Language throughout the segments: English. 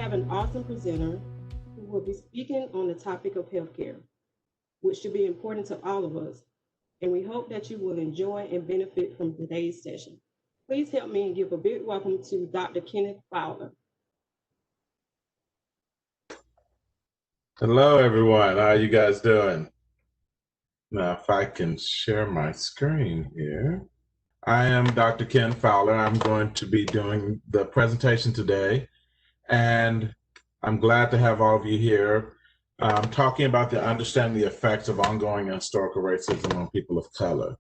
have an awesome presenter who will be speaking on the topic of healthcare, which should be important to all of us. And we hope that you will enjoy and benefit from today's session. Please help me and give a big welcome to Dr. Kenneth Fowler. Hello, everyone. How are you guys doing? Now, if I can share my screen here. I am Dr. Ken Fowler. I'm going to be doing the presentation today, and I'm glad to have all of you here talking about the understanding the effects of ongoing and historical racism on people of color.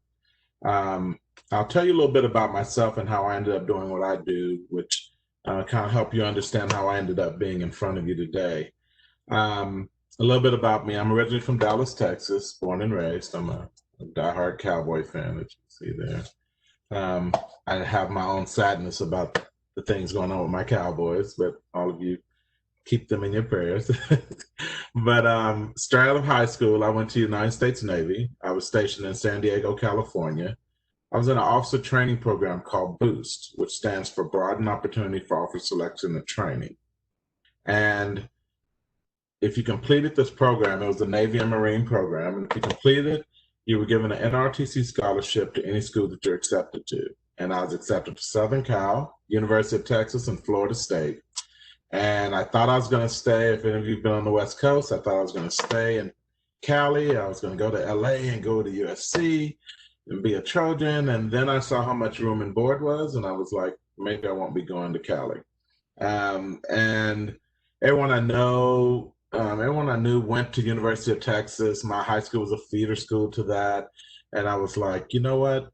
I'll tell you a little bit about myself and how I ended up doing what I do, which kind of help you understand how I ended up being in front of you today. A little bit about me. I'm originally from Dallas, Texas, born and raised. I'm a diehard Cowboy fan, as you can see there. I have my own sadness about the things going on with my Cowboys, but all of you keep them in your prayers. But straight out of high school, I went to the United States Navy. I was stationed in San Diego, California. I was in an officer training program called BOOST, which stands for Broadened Opportunity for Officer Selection and Training. And if you completed this program, it was a Navy and Marine program, and if you completed it, you were given an NRTC scholarship to any school that you're accepted to. And I was accepted to Southern Cal, University of Texas, and Florida State. And I thought I was going to stay. If any of you have been on the West Coast, I thought I was going to stay in Cali. I was going to go to LA and go to USC and be a Trojan. And then I saw how much room and board was, and I was like, maybe I won't be going to Cali. And everyone I knew went to University of Texas. My high school was a feeder school to that. And I was like, you know what?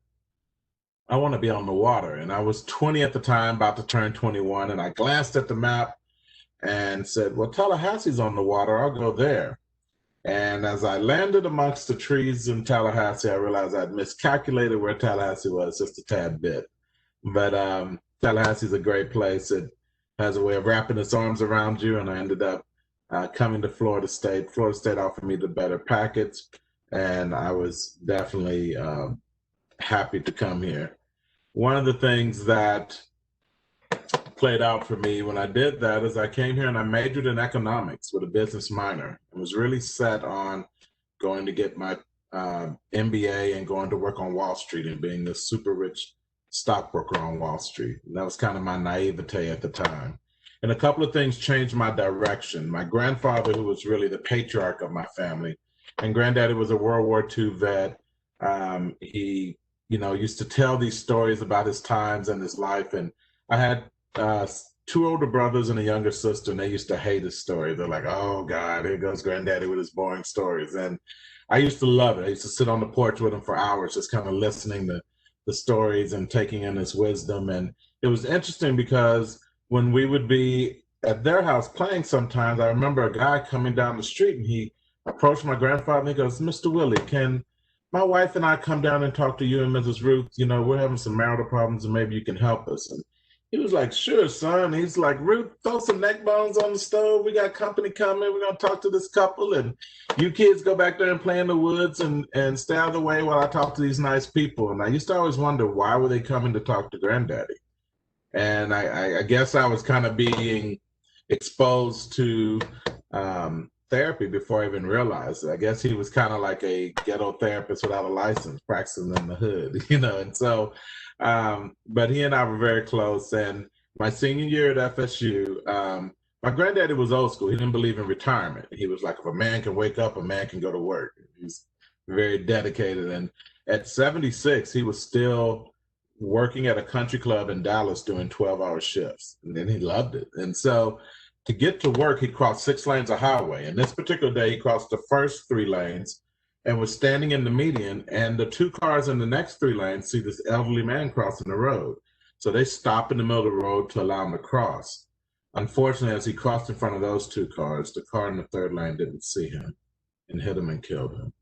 I want to be on the water. And I was 20 at the time, about to turn 21. And I glanced at the map and said, well, Tallahassee's on the water. I'll go there. And as I landed amongst the trees in Tallahassee, I realized I'd miscalculated where Tallahassee was just a tad bit. But Tallahassee's a great place. It has a way of wrapping its arms around you. And I ended up coming to Florida State. Florida State offered me the better package, and I was definitely happy to come here. One of the things that played out for me when I did that is I came here and I majored in economics with a business minor and was really set on going to get my MBA and going to work on Wall Street and being the super rich stockbroker on Wall Street. And that was kind of my naivete at the time. And a couple of things changed my direction. My grandfather, who was really the patriarch of my family, and granddaddy was a World War II vet. He, used to tell these stories about his times and his life. And I had two older brothers and a younger sister, and they used to hate his story. They're like, oh God, here goes granddaddy with his boring stories. And I used to love it. I used to sit on the porch with him for hours, just kind of listening to the stories and taking in his wisdom. And it was interesting because when we would be at their house playing sometimes, I remember a guy coming down the street and he approached my grandfather and he goes, Mr. Willie, can my wife and I come down and talk to you and Mrs. Ruth? We're having some marital problems and maybe you can help us. And he was like, sure, son. He's like, Ruth, throw some neck bones on the stove. We got company coming. We're going to talk to this couple. And you kids go back there and play in the woods and stay out of the way while I talk to these nice people. And I used to always wonder, why were they coming to talk to granddaddy? And I guess I was kind of being exposed to therapy before I even realized it. I guess he was kind of like a ghetto therapist without a license, practicing in the hood, And so, but he and I were very close. And my senior year at FSU, my granddaddy was old school. He didn't believe in retirement. He was like, if a man can wake up, a man can go to work. He's very dedicated. And at 76, he was still working at a country club in Dallas doing 12-hour shifts, and then he loved it. And so to get to work, he crossed 6 lanes of highway. And this particular day, he crossed the first 3 lanes and was standing in the median, and the 2 cars in the next 3 lanes see this elderly man crossing the road. So they stop in the middle of the road to allow him to cross. Unfortunately, as he crossed in front of those 2 cars, the car in the 3rd lane didn't see him and hit him and killed him.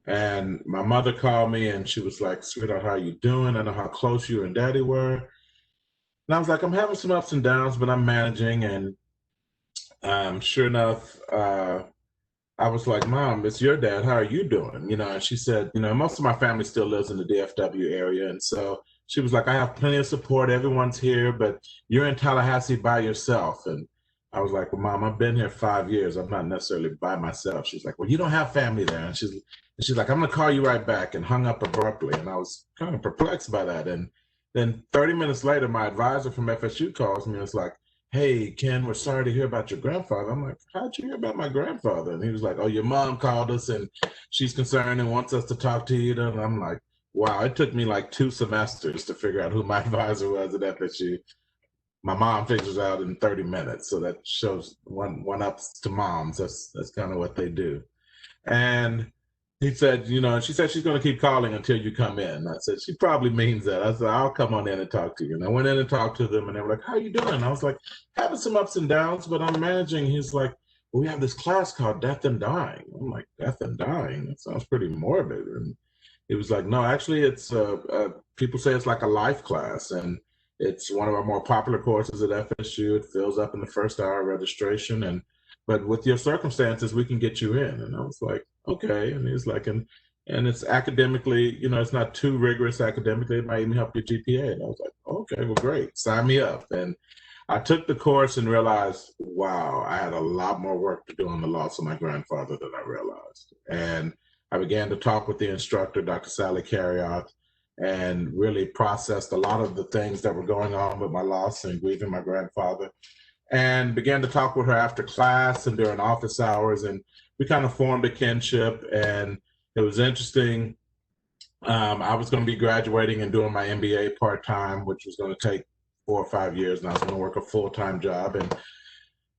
And my mother called me and she was like, sweetheart, how are you doing? I know how close you and daddy were. And I was like, I'm having some ups and downs, but I'm managing. And sure enough, I was like, Mom, it's your dad. How are you doing? And she said, most of my family still lives in the DFW area. And so she was like, I have plenty of support. Everyone's here, but you're in Tallahassee by yourself. And I was like, well, Mom, I've been here 5 years. I'm not necessarily by myself. She's like, well, you don't have family there. And she's like, I'm going to call you right back, and hung up abruptly. And I was kind of perplexed by that. And then 30 minutes later, my advisor from FSU calls me and it's like, hey, Ken, we're sorry to hear about your grandfather. I'm like, how'd you hear about my grandfather? And he was like, oh, your mom called us and she's concerned and wants us to talk to you. And I'm like, wow, it took me like 2 semesters to figure out who my advisor was at FSU. My mom figures out in 30 minutes. So that shows one ups to moms. That's kind of what they do. And he said, she said she's going to keep calling until you come in. I said, she probably means that. I said, I'll come on in and talk to you. And I went in and talked to them, and they were like, how you doing? I was like, having some ups and downs, but I'm managing. He's like, well, we have this class called Death and Dying. I'm like, Death and Dying? That sounds pretty morbid. And he was like, no, actually, it's people say it's like a life class. And it's one of our more popular courses at FSU. It fills up in the first hour of registration. But with your circumstances, we can get you in. And I was like, okay. And he's like, and it's academically, it's not too rigorous academically. It might even help your GPA. And I was like, okay, well, great. Sign me up. And I took the course and realized, wow, I had a lot more work to do on the loss of my grandfather than I realized. And I began to talk with the instructor, Dr. Sally Carrioth, and really processed a lot of the things that were going on with my loss and grieving my grandfather, and began to talk with her after class and during office hours. And we kind of formed a kinship, and it was interesting. I was going to be graduating and doing my MBA part-time, which was going to take 4 or 5 years, and I was going to work a full-time job. And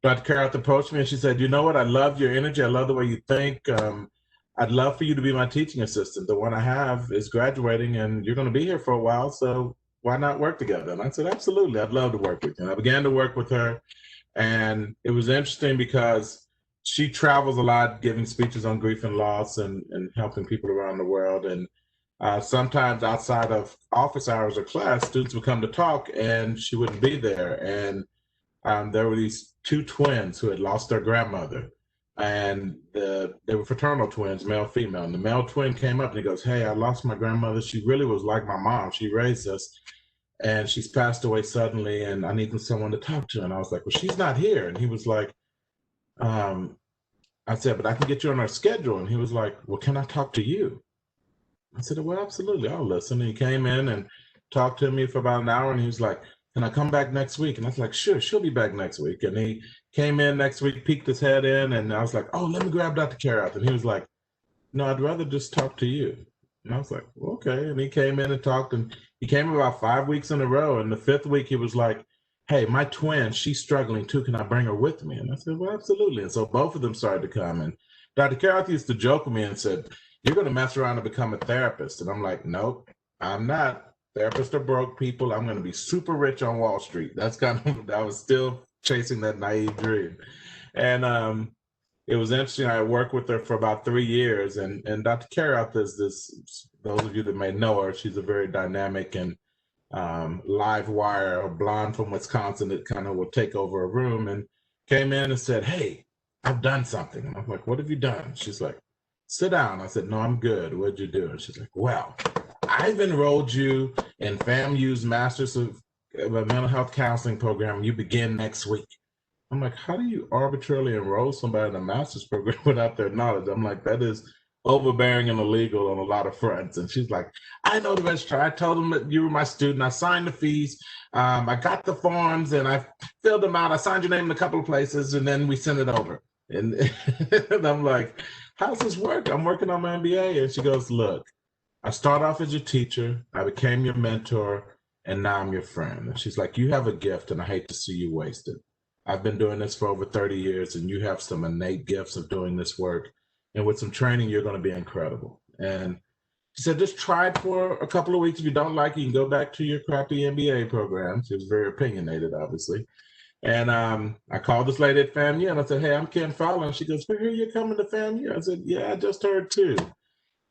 Dr. Carrioth approached me and she said, you know what? I love your energy. I love the way you think. I'd love for you to be my teaching assistant. The one I have is graduating and you're going to be here for a while, so why not work together? And I said, absolutely, I'd love to work with you. And I began to work with her, and it was interesting because she travels a lot giving speeches on grief and loss and helping people around the world. And sometimes outside of office hours or class, students would come to talk and she wouldn't be there. And there were these 2 twins who had lost their grandmother. And they were fraternal twins, male, female. And the male twin came up and he goes, hey, I lost my grandmother. She really was like my mom. She raised us, and she's passed away suddenly, and I need someone to talk to. And I was like, well, she's not here. And he was like, I said, but I can get you on our schedule. And he was like, well, can I talk to you? I said, well, absolutely, I'll listen. And he came in and talked to me for about an hour, and he was like, can I come back next week? And I was like, sure, she'll be back next week. And he came in next week, peeked his head in, and I was like, oh, let me grab Dr. Carrioth. And he was like, no, I'd rather just talk to you. And I was like, well, okay. And he came in and talked, and he came about 5 weeks in a row. And the 5th week, he was like, hey, my twin, she's struggling too. Can I bring her with me? And I said, well, absolutely. And so both of them started to come. And Dr. Carrioth used to joke with me and said, you're going to mess around and become a therapist. And I'm like, nope, I'm not. Therapists are broke people. I'm going to be super rich on Wall Street. That's kind of, I was still chasing that naive dream. And it was interesting. I worked with her for about 3 years. And Dr. Carrioth is this, those of you that may know her, she's a very dynamic and live wire, a blonde from Wisconsin that kind of will take over a room, and came in and said, hey, I've done something. And I'm like, what have you done? She's like, sit down. I said, no, I'm good. What'd you do? And she's like, well, I've enrolled you in FAMU's Masters of Mental Health Counseling program. You begin next week. I'm like, how do you arbitrarily enroll somebody in a master's program without their knowledge? I'm like, that is overbearing and illegal on a lot of fronts. And she's like, I know the registrar. I told them that you were my student. I signed the fees. I got the forms and I filled them out. I signed your name in a couple of places, and then we sent it over. And, and I'm like, how's this work? I'm working on my MBA. And she goes, look, I start off as your teacher. I became your mentor, and now I'm your friend. And she's like, you have a gift, and I hate to see you waste it. I've been doing this for over 30 years, and you have some innate gifts of doing this work. And with some training, you're going to be incredible. And she said, just try it for a couple of weeks. If you don't like it, you can go back to your crappy MBA program. She was very opinionated, obviously. And I called this lady at FAMU, and I said, hey, I'm Ken Fowler. And she goes, we hear you're coming to FAMU. I said, yeah, I just heard too.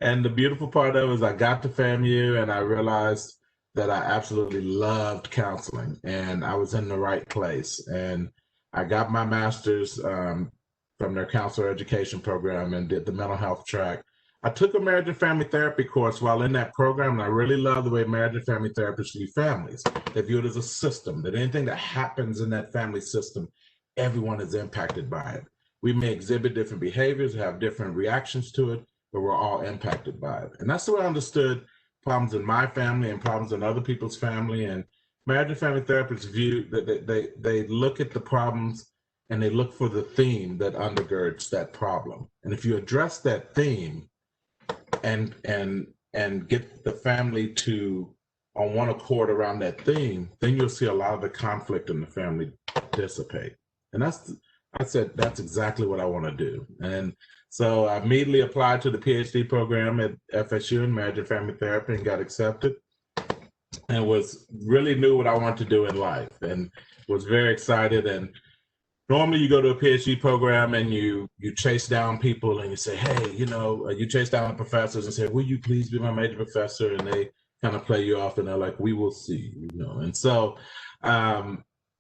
And the beautiful part of it is I got to FAMU and I realized that I absolutely loved counseling, and I was in the right place. And I got my master's from their counselor education program and did the mental health track. I took a marriage and family therapy course while in that program, and I really love the way marriage and family therapists view families. They view it as a system, that anything that happens in that family system everyone is impacted by it. We may exhibit different behaviors, have different reactions to it, but we're all impacted by it. And that's the way I understood problems in my family and problems in other people's family. And marriage and family therapists view that they look at the problems and they look for the theme that undergirds that problem. And if you address that theme and get the family to on one accord around that theme, then you'll see a lot of the conflict in the family dissipate. And I said, that's exactly what I want to do. And so I immediately applied to the PhD program at FSU in marriage and family therapy and got accepted, and was really knew what I wanted to do in life and was very excited. And normally you go to a PhD program and you chase down people and you say, hey, you chase down the professors and say, will you please be my major professor? And they kind of play you off and they're like, we will see, And so,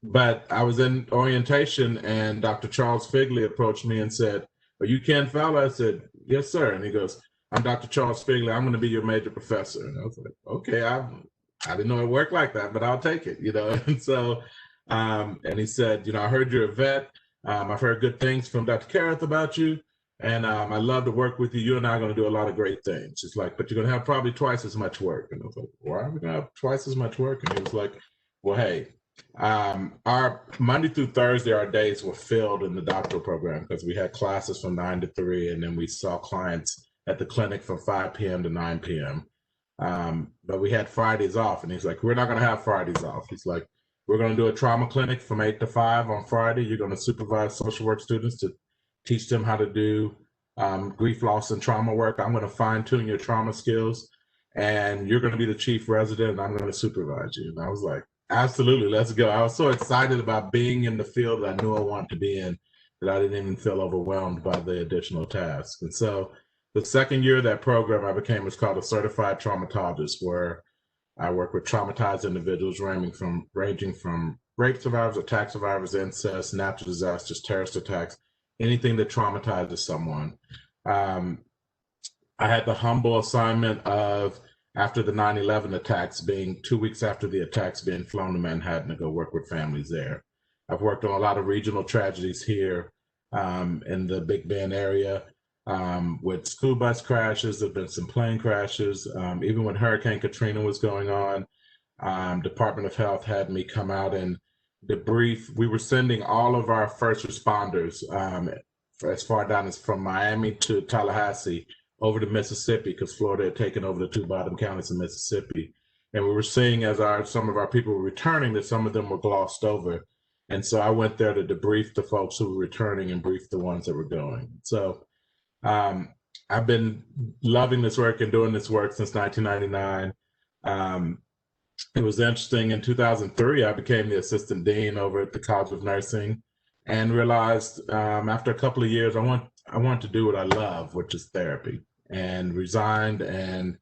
but I was in orientation and Dr. Charles Figley approached me and said, are you Ken Fowler? I said, yes, sir. And he goes, I'm Dr. Charles Figley. I'm going to be your major professor. And I was like, okay, I didn't know it worked like that, but I'll take it, And so, and he said, I heard you're a vet. I've heard good things from Dr. Kareth about you. And I love to work with you. You and I are going to do a lot of great things. It's like, but you're going to have probably twice as much work. And I was like, why are we going to have twice as much work? And he was like, well, hey, our Monday through Thursday, our days were filled in the doctoral program because we had classes from 9 to 3, and then we saw clients at the clinic from 5 p.m. to 9 p.m. But we had Fridays off, and he's like, we're not going to have Fridays off. He's like, we're going to do a trauma clinic from 8 to 5 on Friday. You're going to supervise social work students to teach them how to do grief, loss, and trauma work. I'm going to fine tune your trauma skills, and you're going to be the chief resident, and I'm going to supervise you. And I was like, absolutely, let's go. I was so excited about being in the field that I knew I wanted to be in that I didn't even feel overwhelmed by the additional tasks. And so the second year of that program, I became what's called a certified traumatologist, where I work with traumatized individuals ranging from rape survivors, attack survivors, incest, natural disasters, terrorist attacks, anything that traumatizes someone. I had the humble assignment of, after the 9/11 attacks, being 2 weeks after the attacks, being flown to Manhattan to go work with families there. I've worked on a lot of regional tragedies here in the Big Bend area with school bus crashes. There've been some plane crashes. Even when Hurricane Katrina was going on, Department of Health had me come out and debrief. We were sending all of our first responders as far down as from Miami to Tallahassee over to Mississippi, because Florida had taken over the 2 bottom counties of Mississippi. And we were seeing as some of our people were returning that some of them were glossed over. And so I went there to debrief the folks who were returning and brief the ones that were going. So I've been loving this work and doing this work since 1999. It was interesting. In 2003, I became the assistant dean over at the College of Nursing and realized after a couple of years, I want to do what I love, which is therapy, and resigned and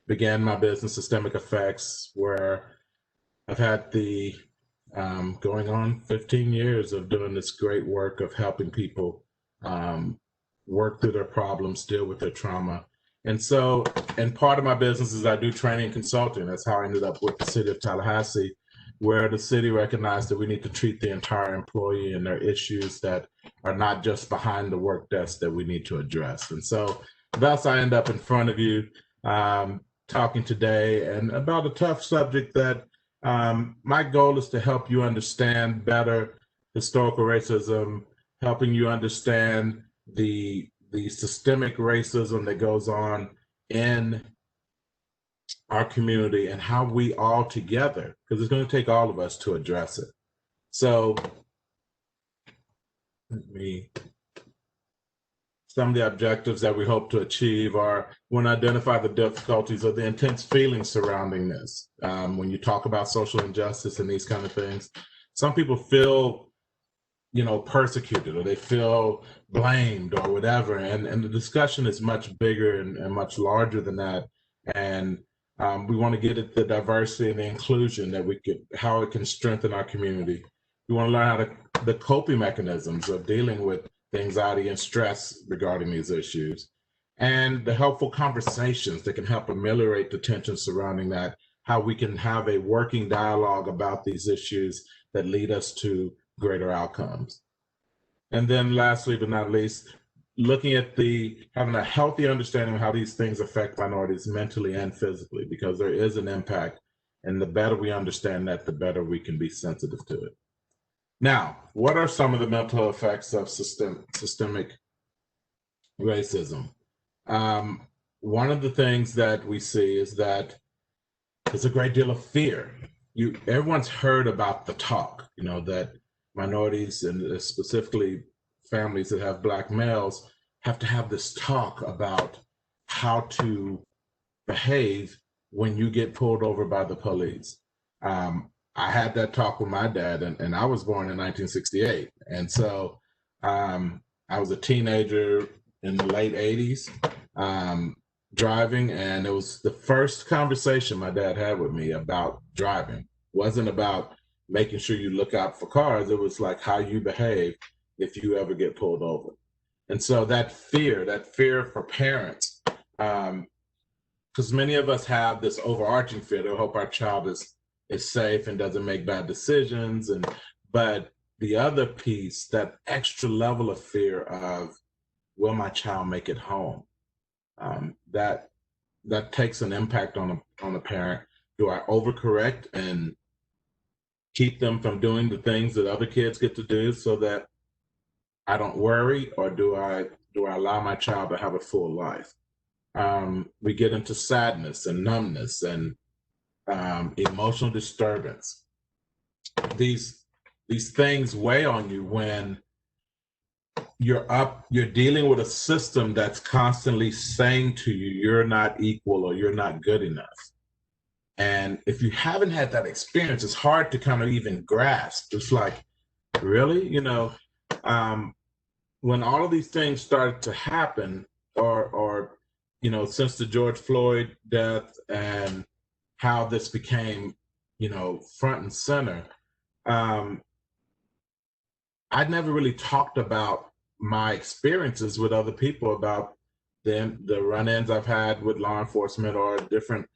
began my business, Systemic Effects, where I've had the going on 15 years of doing this great work of helping people work through their problems, deal with their trauma. And so, and part of my business is I do training and consulting. That's how I ended up with the City of Tallahassee, where the city recognized that we need to treat the entire employee and their issues that are not just behind the work desk that we need to address. And so thus I end up in front of you talking today and about a tough subject that my goal is to help you understand better historical racism, helping you understand the systemic racism that goes on in our community and how we all together, because it's going to take all of us to address it. So some of the objectives that we hope to achieve are, we want to identify the difficulties or the intense feelings surrounding this. When you talk about social injustice and these kind of things, some people feel persecuted, or they feel blamed or whatever. And the discussion is much bigger and much larger than that. And we want to get at the diversity and the inclusion that how it can strengthen our community. We want to learn how the coping mechanisms of dealing with the anxiety and stress regarding these issues, and the helpful conversations that can help ameliorate the tension surrounding that, how we can have a working dialogue about these issues that lead us to greater outcomes. And then lastly, but not least, looking at having a healthy understanding of how these things affect minorities mentally and physically, because there is an impact. And the better we understand that, the better we can be sensitive to it. Now, what are some of the mental effects of systemic racism? One of the things that we see is that there's a great deal of fear. Everyone's heard about the talk, that minorities and specifically families that have Black males have to have this talk about how to behave when you get pulled over by the police. I had that talk with my dad, and I was born in 1968. And so I was a teenager in the late 80s. Driving, and it was the first conversation my dad had with me about driving. It wasn't about making sure you look out for cars. It was like how you behave if you ever get pulled over. And so that fear for parents, because many of us have this overarching fear to hope our child is safe and doesn't make bad decisions. But the other piece, that extra level of fear of, will my child make it home? That takes an impact on a parent. Do I overcorrect and keep them from doing the things that other kids get to do so that I don't worry, or do I allow my child to have a full life? We get into sadness and numbness and emotional disturbance. These things weigh on you when you're dealing with a system that's constantly saying to you, you're not equal or you're not good enough. And if you haven't had that experience, it's hard to kind of even grasp. It's like, really? When all of these things started to happen, or since the George Floyd death and how this became, front and center, I'd never really talked about my experiences with other people about the run-ins I've had with law enforcement, or different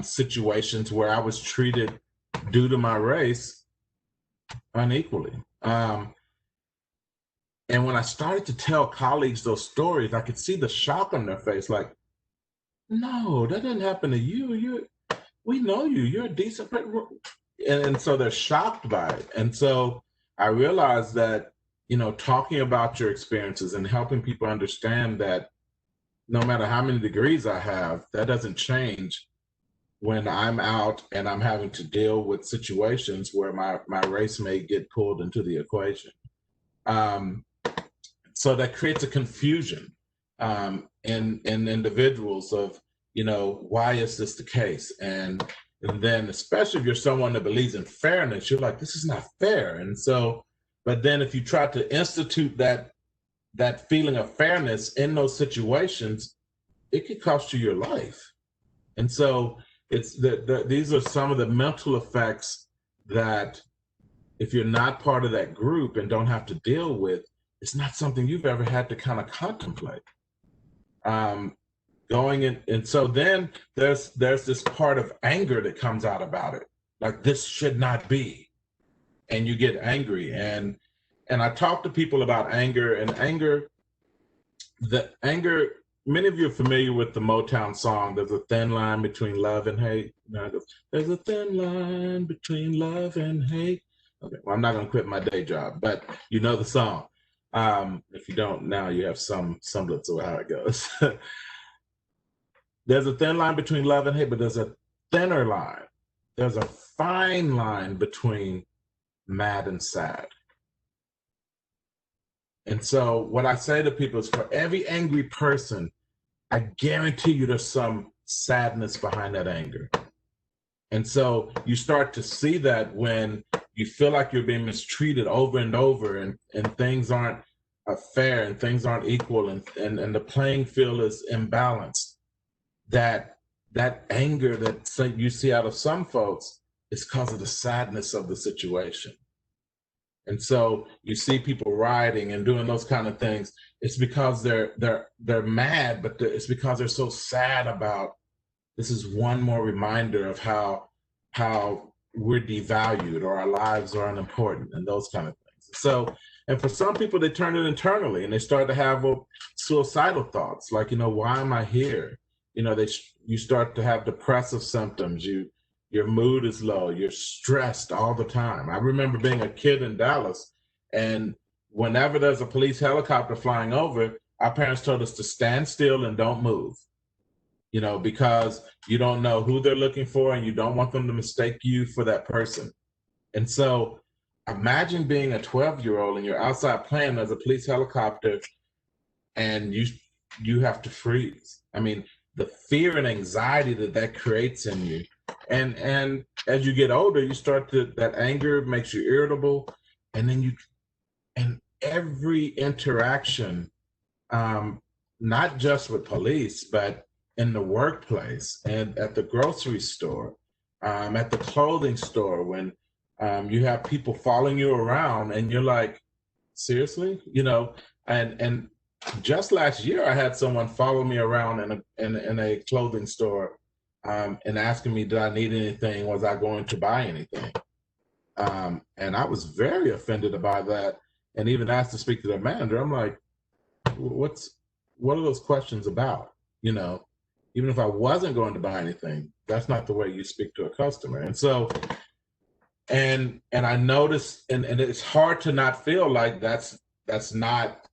situations where I was treated due to my race unequally. And when I started to tell colleagues those stories, I could see the shock on their face, like, no, that didn't happen to you. We know you. You're a decent person. And so they're shocked by it. And so I realized that, talking about your experiences and helping people understand that no matter how many degrees I have, that doesn't change when I'm out and I'm having to deal with situations where my race may get pulled into the equation. So that creates a confusion in individuals of, why is this the case? And then, especially if you're someone that believes in fairness, you're like, this is not fair. And so, but then if you try to institute that feeling of fairness in those situations, it could cost you your life. And so these are some of the mental effects that, if you're not part of that group and don't have to deal with, it's not something you've ever had to kind of contemplate. Going in, and so then there's this part of anger that comes out about it, like, this should not be, and you get angry. And I talk to people about anger, and many of you are familiar with the Motown song, there's a thin line between love and hate. There's a thin line between love and hate. Okay, well, I'm not going to quit my day job, but you know the song. If you don't now, you have some semblance of how it goes. There's a thin line between love and hate, but there's a thinner line. There's a fine line between mad and sad. And so what I say to people is, for every angry person, I guarantee you there's some sadness behind that anger. And so you start to see that when you feel like you're being mistreated over and over, and things aren't fair and things aren't equal, and the playing field is imbalanced, that anger that you see out of some folks is because of the sadness of the situation. And so you see people rioting and doing those kind of things. It's because they're mad, but it's because they're so sad about, this is one more reminder of how we're devalued, or our lives are unimportant, and those kind of things. So And for some people, they turn it internally and they start to have suicidal thoughts, like, why am I here? You start to have depressive symptoms. Your mood is low. You're stressed all the time. I remember being a kid in Dallas, and whenever there's a police helicopter flying over, our parents told us to stand still and don't move, because you don't know who they're looking for and you don't want them to mistake you for that person. And so imagine being a 12-year-old and you're outside playing as a police helicopter and you have to freeze. I mean, the fear and anxiety that creates in you. And as you get older, that anger makes you irritable. And then every interaction, not just with police, but in the workplace and at the grocery store, at the clothing store, when you have people following you around and you're like, seriously? And just last year, I had someone follow me around in a clothing store and asking me, did I need anything? Was I going to buy anything? And I was very offended by that, and even asked to speak to the manager. I'm like, what are those questions about? Even if I wasn't going to buy anything, that's not the way you speak to a customer. And so, and I noticed, and it's hard to not feel like that's not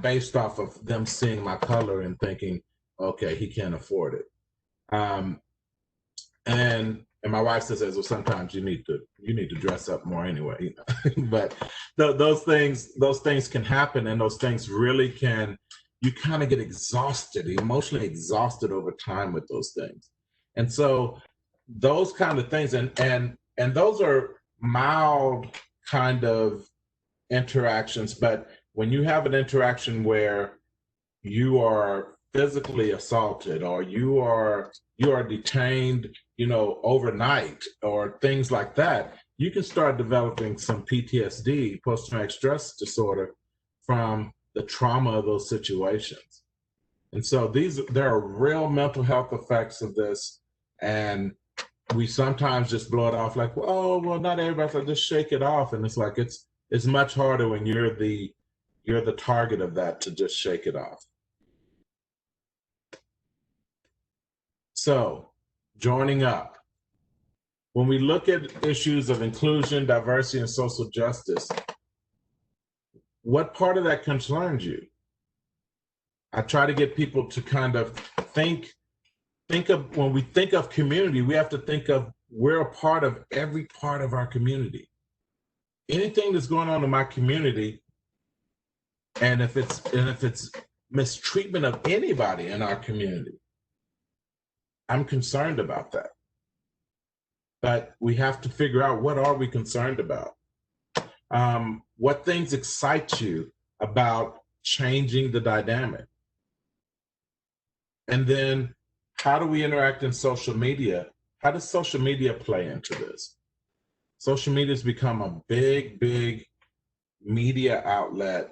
based off of them seeing my color and thinking, okay, he can't afford it. And my wife says, well, sometimes you need to dress up more anyway. But those things can happen, and those things really can. You kind of get exhausted, emotionally exhausted over time with those things. And so those kind of things, and those are mild kind of interactions, but when you have an interaction where you are physically assaulted or you are detained, overnight or things like that, you can start developing some PTSD, post-traumatic stress disorder, from the trauma of those situations. And so there are real mental health effects of this, and we sometimes just blow it off like, oh, well, not everybody's like, just shake it off. And it's like, it's much harder when you're the target of that to just shake it off. So, joining up. When we look at issues of inclusion, diversity, and social justice, what part of that concerns you? I try to get people to kind of think of, when we think of community, we have to think of, we're a part of every part of our community. Anything that's going on in my community, and if it's mistreatment of anybody in our community, I'm concerned about that. But we have to figure out, what are we concerned about? What things excite you about changing the dynamic? And then, how do we interact in social media? How does social media play into this? Social media has become a big, big media outlet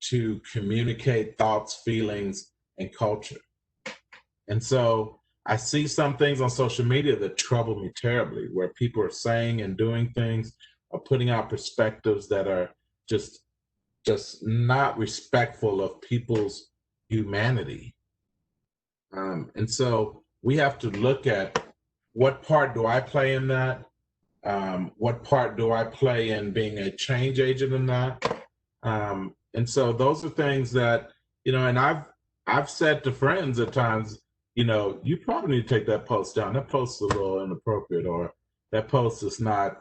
to communicate thoughts, feelings, and culture. And so I see some things on social media that trouble me terribly, where people are saying and doing things, or putting out perspectives that are just not respectful of people's humanity. And so we have to look at, what part do I play in that? What part do I play in being a change agent in that? And so those are things that, and I've said to friends at times, you probably need to take that post down. That post is a little inappropriate, or that post is not,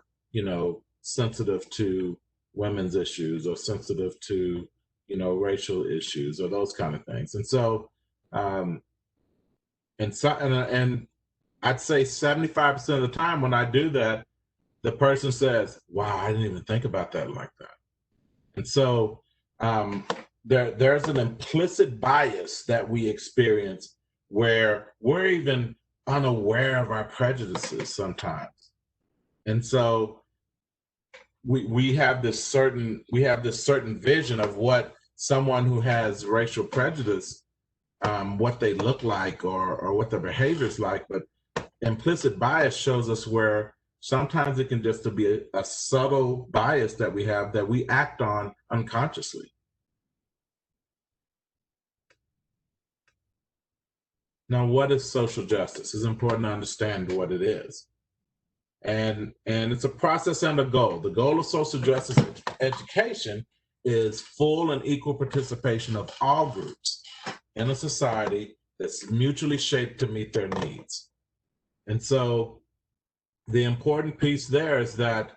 sensitive to women's issues, or sensitive to, racial issues, or those kind of things. And so, and I'd say 75% of the time when I do that, the person says, wow, I didn't even think about that like that. And so there's an implicit bias that we experience, where we're even unaware of our prejudices sometimes. And so we have this certain vision of what someone who has racial prejudice, what they look like, or what their behavior is like. But implicit bias shows us where Sometimes it can just be a subtle bias that we have that we act on unconsciously. Now, what is social justice? It's important to understand what it is. And it's a process and a goal. The goal of social justice education is full and equal participation of all groups in a society that's mutually shaped to meet their needs. And so the important piece there is that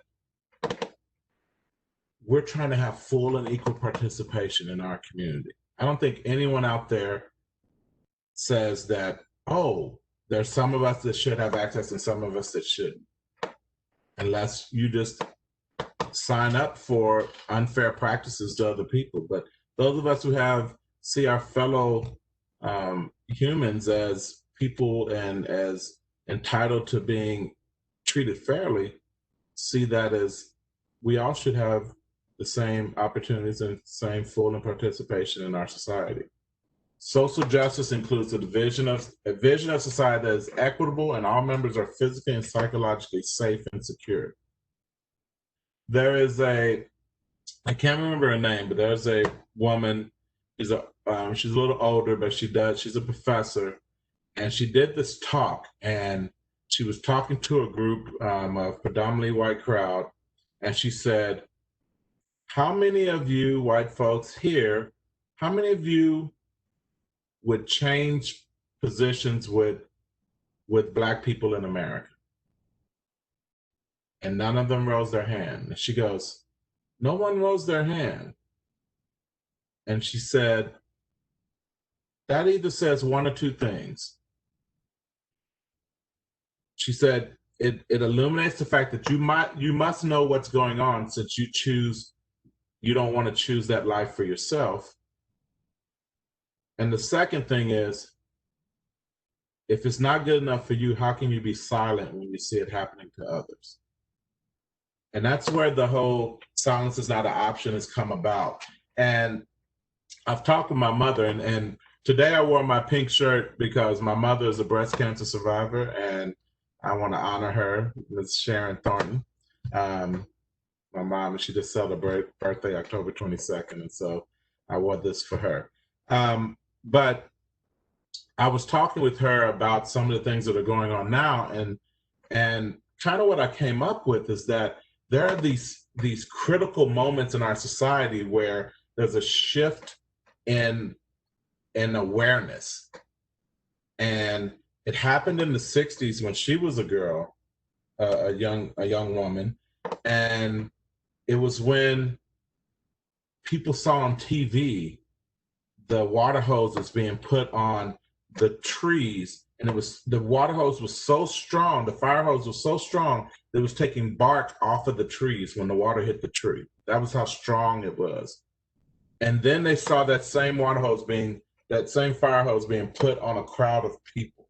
we're trying to have full and equal participation in our community. I don't think anyone out there says that, oh, there's some of us that should have access and some of us that shouldn't. Unless you just sign up for unfair practices to other people. But those of us who see our fellow humans as people and as entitled to being treated fairly, see that as we all should have the same opportunities and same full and participation in our society. Social justice includes a vision of society that is equitable and all members are physically and psychologically safe and secure. There is I can't remember her name, but there's a woman, she's a little older, but she's a professor, and she did this talk, and she was talking to a group of predominantly white crowd, and she said, how many of you white folks here, how many of you would change positions with Black people in America? And none of them rose their hand. And she goes, no one rose their hand. And she said, that either says one or two things. She said, it illuminates the fact that you must know what's going on since you don't want to choose that life for yourself. And the second thing is, if it's not good enough for you, how can you be silent when you see it happening to others? And that's where the whole silence is not an option has come about. And I've talked with my mother, and today I wore my pink shirt because my mother is a breast cancer survivor, and I want to honor her, Ms. Sharon Thornton, my mom, and she just celebrated birthday October 22nd, and so I wore this for her. But I was talking with her about some of the things that are going on now, and kind of what I came up with is that there are these critical moments in our society where there's a shift in awareness. And it happened in the 60s when she was a girl, a young woman, and it was when people saw on TV the water hoses being put on the trees, and the water hose was so strong, the fire hose was so strong that it was taking bark off of the trees when the water hit the tree. That was how strong it was. And then they saw that same fire hose being put on a crowd of people,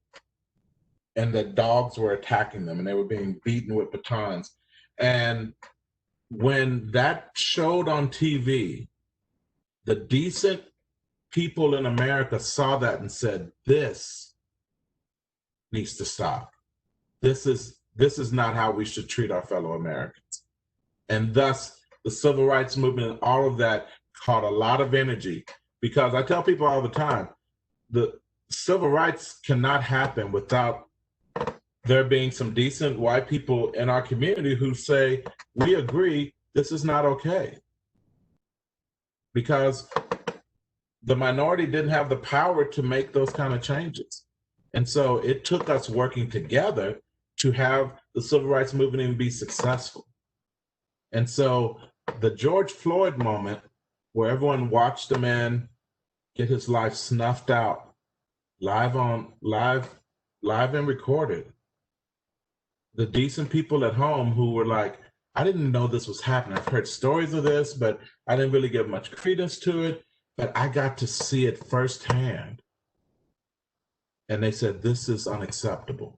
and the dogs were attacking them, and they were being beaten with batons. And when that showed on TV, the decent people in America saw that and said, this needs to stop. This is not how we should treat our fellow Americans. And thus, the civil rights movement and all of that caught a lot of energy, because I tell people all the time, the civil rights cannot happen without there being some decent white people in our community who say, we agree, this is not okay. Because the minority didn't have the power to make those kind of changes. And so it took us working together to have the civil rights movement even be successful. And so the George Floyd moment, where everyone watched a man get his life snuffed out live and recorded, the decent people at home who were like, I didn't know this was happening. I've heard stories of this, but I didn't really give much credence to it. But I got to see it firsthand. And they said, this is unacceptable.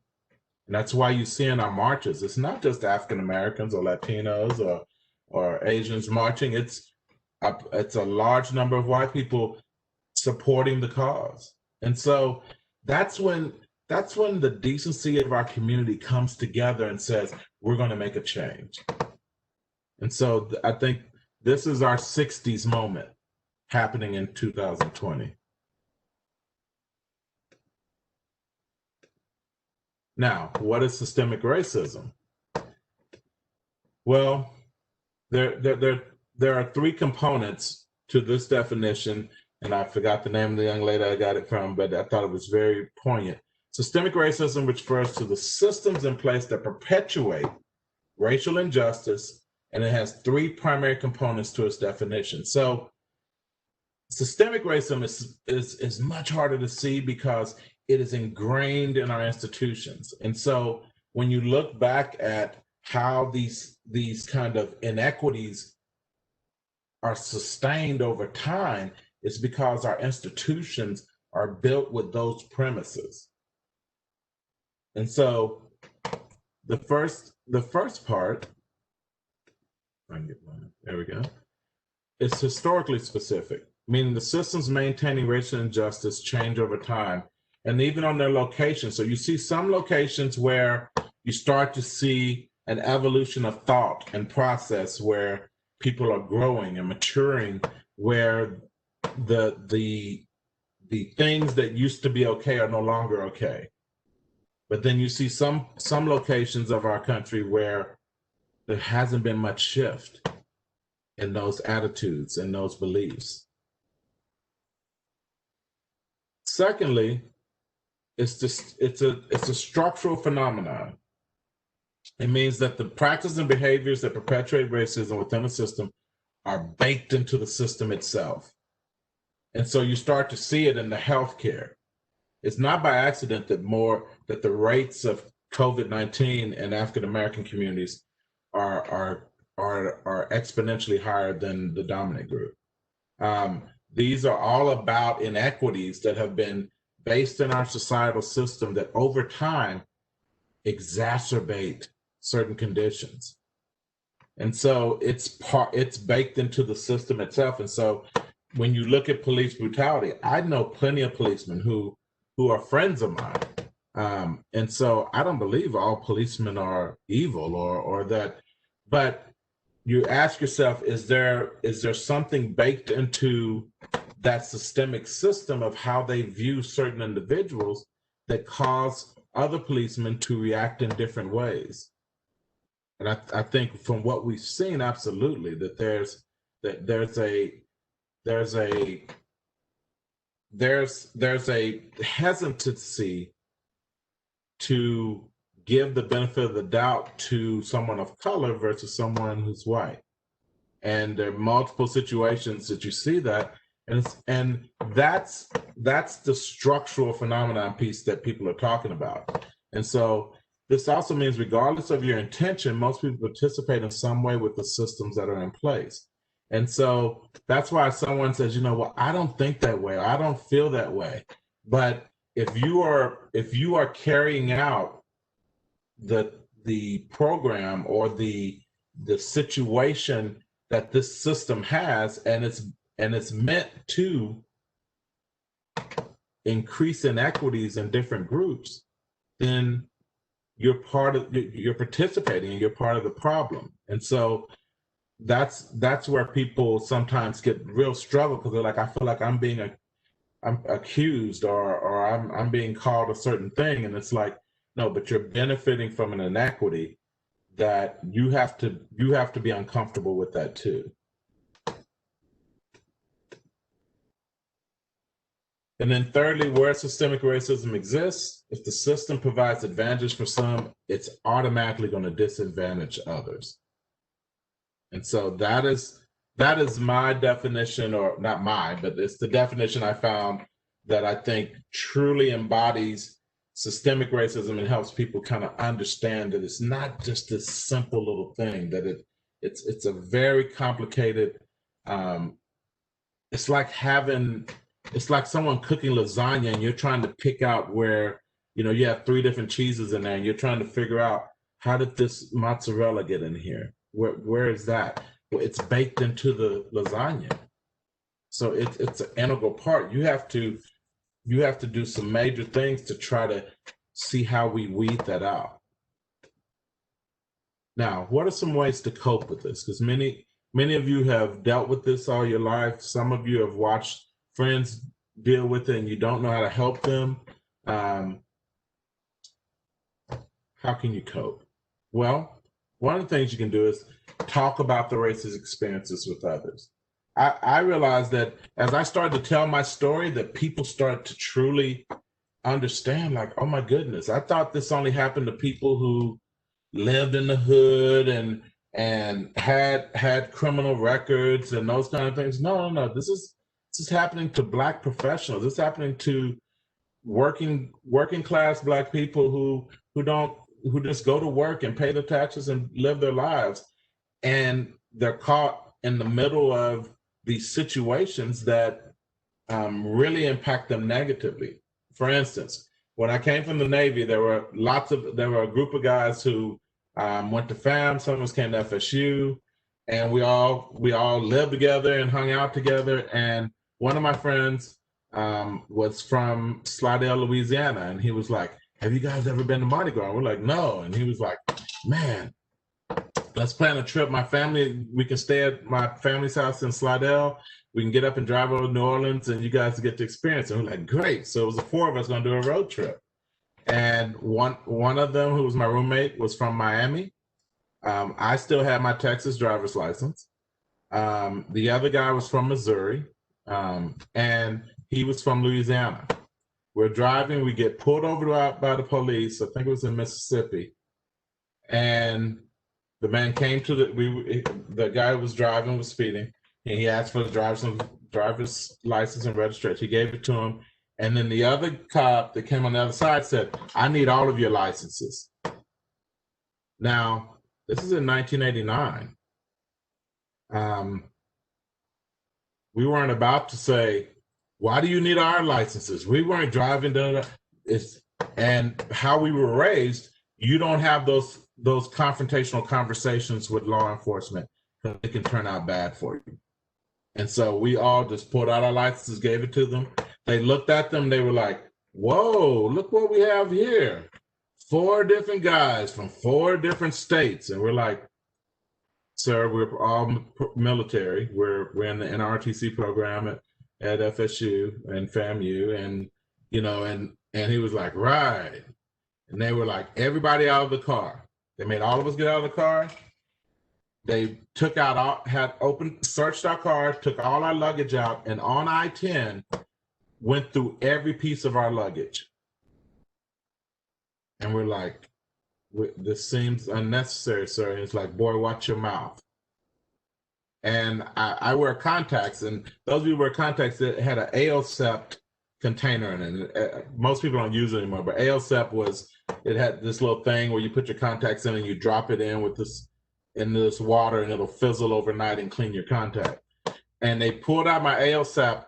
And that's why you see in our marches, it's not just African Americans or Latinos or Asians marching. It's a large number of white people supporting the cause. And so that's when the decency of our community comes together and says, we're going to make a change. And so I think this is our 60s moment happening in 2020. Now, what is systemic racism? Well, there are three components to this definition, and I forgot the name of the young lady I got it from, but I thought it was very poignant. Systemic racism refers to the systems in place that perpetuate racial injustice, and it has three primary components to its definition. So systemic racism is much harder to see because it is ingrained in our institutions. And so when you look back at how these kind of inequities are sustained over time, it's because our institutions are built with those premises. And so the first part, there we go, is historically specific, meaning the systems maintaining racial injustice change over time and even on their location. So you see some locations where you start to see an evolution of thought and process where people are growing and maturing, where the things that used to be okay are no longer okay. But then you see some locations of our country where there hasn't been much shift in those attitudes and those beliefs. Secondly, it's a structural phenomenon. It means that the practices and behaviors that perpetuate racism within a system are baked into the system itself. And so you start to see it in the healthcare. It's not by accident that the rates of COVID-19 in African American communities are exponentially higher than the dominant group. These are all about inequities that have been based in our societal system that over time exacerbate certain conditions. And so it's baked into the system itself. And so when you look at police brutality, I know plenty of policemen who are friends of mine. And so I don't believe all policemen are evil or that, but you ask yourself, is there something baked into that systemic system of how they view certain individuals that cause other policemen to react in different ways? And I think from what we've seen, absolutely, that there's a hesitancy to give the benefit of the doubt to someone of color versus someone who's white. And there are multiple situations that you see that, and that's the structural phenomenon piece that people are talking about. And so this also means regardless of your intention, most people participate in some way with the systems that are in place. And so that's why someone says, well, I don't think that way, or I don't feel that way. But if you are carrying out the program or the situation that this system has, and it's meant to increase inequities in different groups, then you're participating and you're part of the problem. And so that's where people sometimes get real struggle, because they're like, I feel like I'm accused or I'm being called a certain thing. And it's like, no, but you're benefiting from an inequity that you have to be uncomfortable with that too. And then thirdly, where systemic racism exists, if the system provides advantage for some, it's automatically going to disadvantage others. And so that is my definition, or not mine, but it's the definition I found that I think truly embodies systemic racism and helps people kind of understand that it's not just this simple little thing, that it's a very complicated, it's like someone cooking lasagna and you're trying to pick out where, you have 3 different cheeses in there and you're trying to figure out, how did this mozzarella get in here? Where is that? Well, it's baked into the lasagna. So it's an integral part. You have to do some major things to try to see how we weed that out. Now, what are some ways to cope with this? Because many of you have dealt with this all your life. Some of you have watched friends deal with it and you don't know how to help them. How can you cope? Well, one of the things you can do is talk about the racist experiences with others. I realized that as I started to tell my story, that people started to truly understand, like, oh my goodness, I thought this only happened to people who lived in the hood and had criminal records and those kind of things. No. This is happening to Black professionals. This is happening to working class Black people who just go to work and pay their taxes and live their lives, and they're caught in the middle of these situations that really impact them negatively. For instance, when I came from the Navy, there were a group of guys who went to FAM. Some of us came to FSU, and we all lived together and hung out together. And one of my friends was from Slidell, Louisiana, and he was like, "Have you guys ever been to Mardi Gras?" We're like, "No," and he was like, "Man, let's plan a trip. We can stay at my family's house in Slidell. We can get up and drive over to New Orleans, and you guys get to experience it." And we're like, "Great!" So it was the four of us going to do a road trip. And one of them, who was my roommate, was from Miami. I still had my Texas driver's license. The other guy was from Missouri, and he was from Louisiana. We're driving. We get pulled over by the police. I think it was in Mississippi, and the man came to the guy who was driving was speeding, and he asked for the driver's license and registration. He gave it to him, and then the other cop that came on the other side said, "I need all of your licenses." Now, this is in 1989. We weren't about to say, "Why do you need our licenses?" We weren't driving and how we were raised, you don't have those confrontational conversations with law enforcement because it can turn out bad for you. And so we all just pulled out our licenses, gave it to them. They looked at them, they were like, "Whoa, look what we have here. 4 different guys from 4 different states." And we're like, "Sir, we're all military. We're in the NRTC program at FSU and FAMU." And, and he was like, "Right." And they were like, "Everybody out of the car." They made all of us get out of the car. They searched our car, took all our luggage out, and on I-10 went through every piece of our luggage. And we're like, "This seems unnecessary, sir." And it's like, "Boy, watch your mouth." And I wear contacts, and those of you who wear contacts, it had an AOSEP container in it. Most people don't use it anymore, but AOSEP it had this little thing where you put your contacts in and you drop it in this water, and it'll fizzle overnight and clean your contact. And they pulled out my AOSEP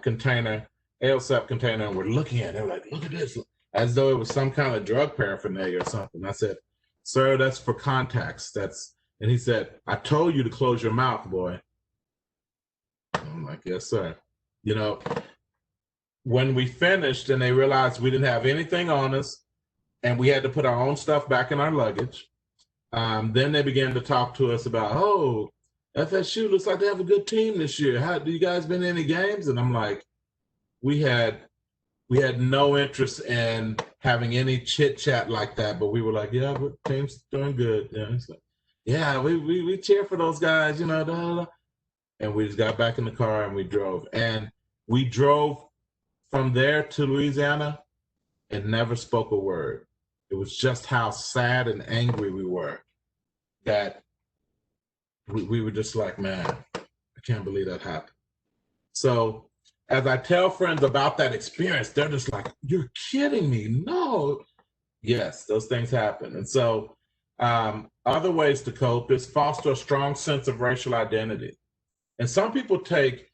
container, and we're looking at it. They're like, "Look at this," as though it was some kind of drug paraphernalia or something. I said, "Sir, that's for contacts. And he said, "I told you to close your mouth, boy." I'm like, "Yes, sir." When we finished and they realized we didn't have anything on us and we had to put our own stuff back in our luggage, then they began to talk to us about, "Oh, FSU looks like they have a good team this year. Do you guys been to any games?" And I'm like, we had no interest in having any chit chat like that, but we were like, "Yeah, the team's doing good." Yeah, it's like, "Yeah, we cheer for those guys, blah, blah." And we just got back in the car and we drove. And we drove from there to Louisiana and never spoke a word. It was just how sad and angry we were that we were just like, "Man, I can't believe that happened." So as I tell friends about that experience, they're just like, "You're kidding me." No. Yes, those things happen. And so other ways to cope is foster a strong sense of racial identity. And some people take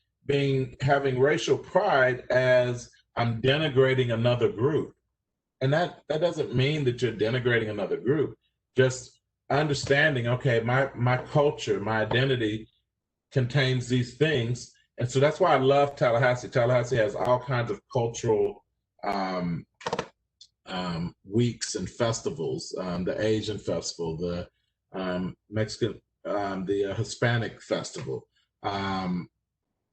having racial pride as I'm denigrating another group. And that doesn't mean that you're denigrating another group. Just understanding, okay, my culture, my identity contains these things. And so that's why I love Tallahassee. Tallahassee has all kinds of cultural weeks and festivals, the Asian Festival, the Mexican, the Hispanic festival, and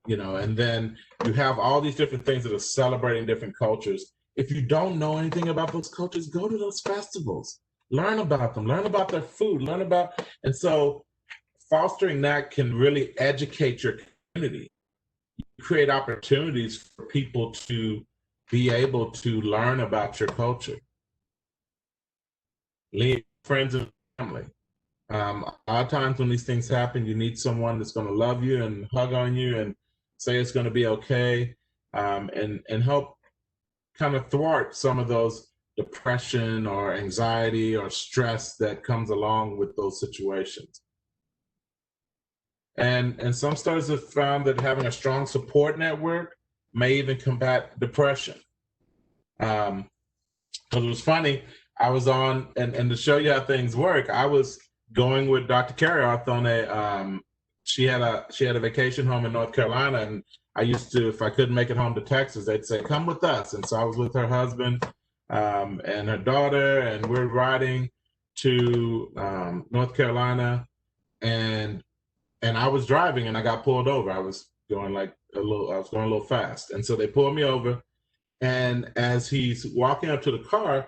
then you have all these different things that are celebrating different cultures. If you don't know anything about those cultures, go to those festivals, learn about them, learn about their food, and so fostering that can really educate your community, create opportunities for people to be able to learn about your culture, leave friends and family. A lot of times when these things happen, you need someone that's going to love you and hug on you and say it's going to be okay, and help kind of thwart some of those depression or anxiety or stress that comes along with those situations. And some studies have found that having a strong support network may even combat depression. Because it was funny, I was on, and to show you how things work, I was going with Dr. Carrioff on she had a vacation home in North Carolina, and I used to, if I couldn't make it home to Texas, they'd say, come with us. And so I was with her husband and her daughter, and we're riding to North Carolina, and I was driving and I got pulled over. I was going a little fast. And so they pulled me over, and as he's walking up to the car,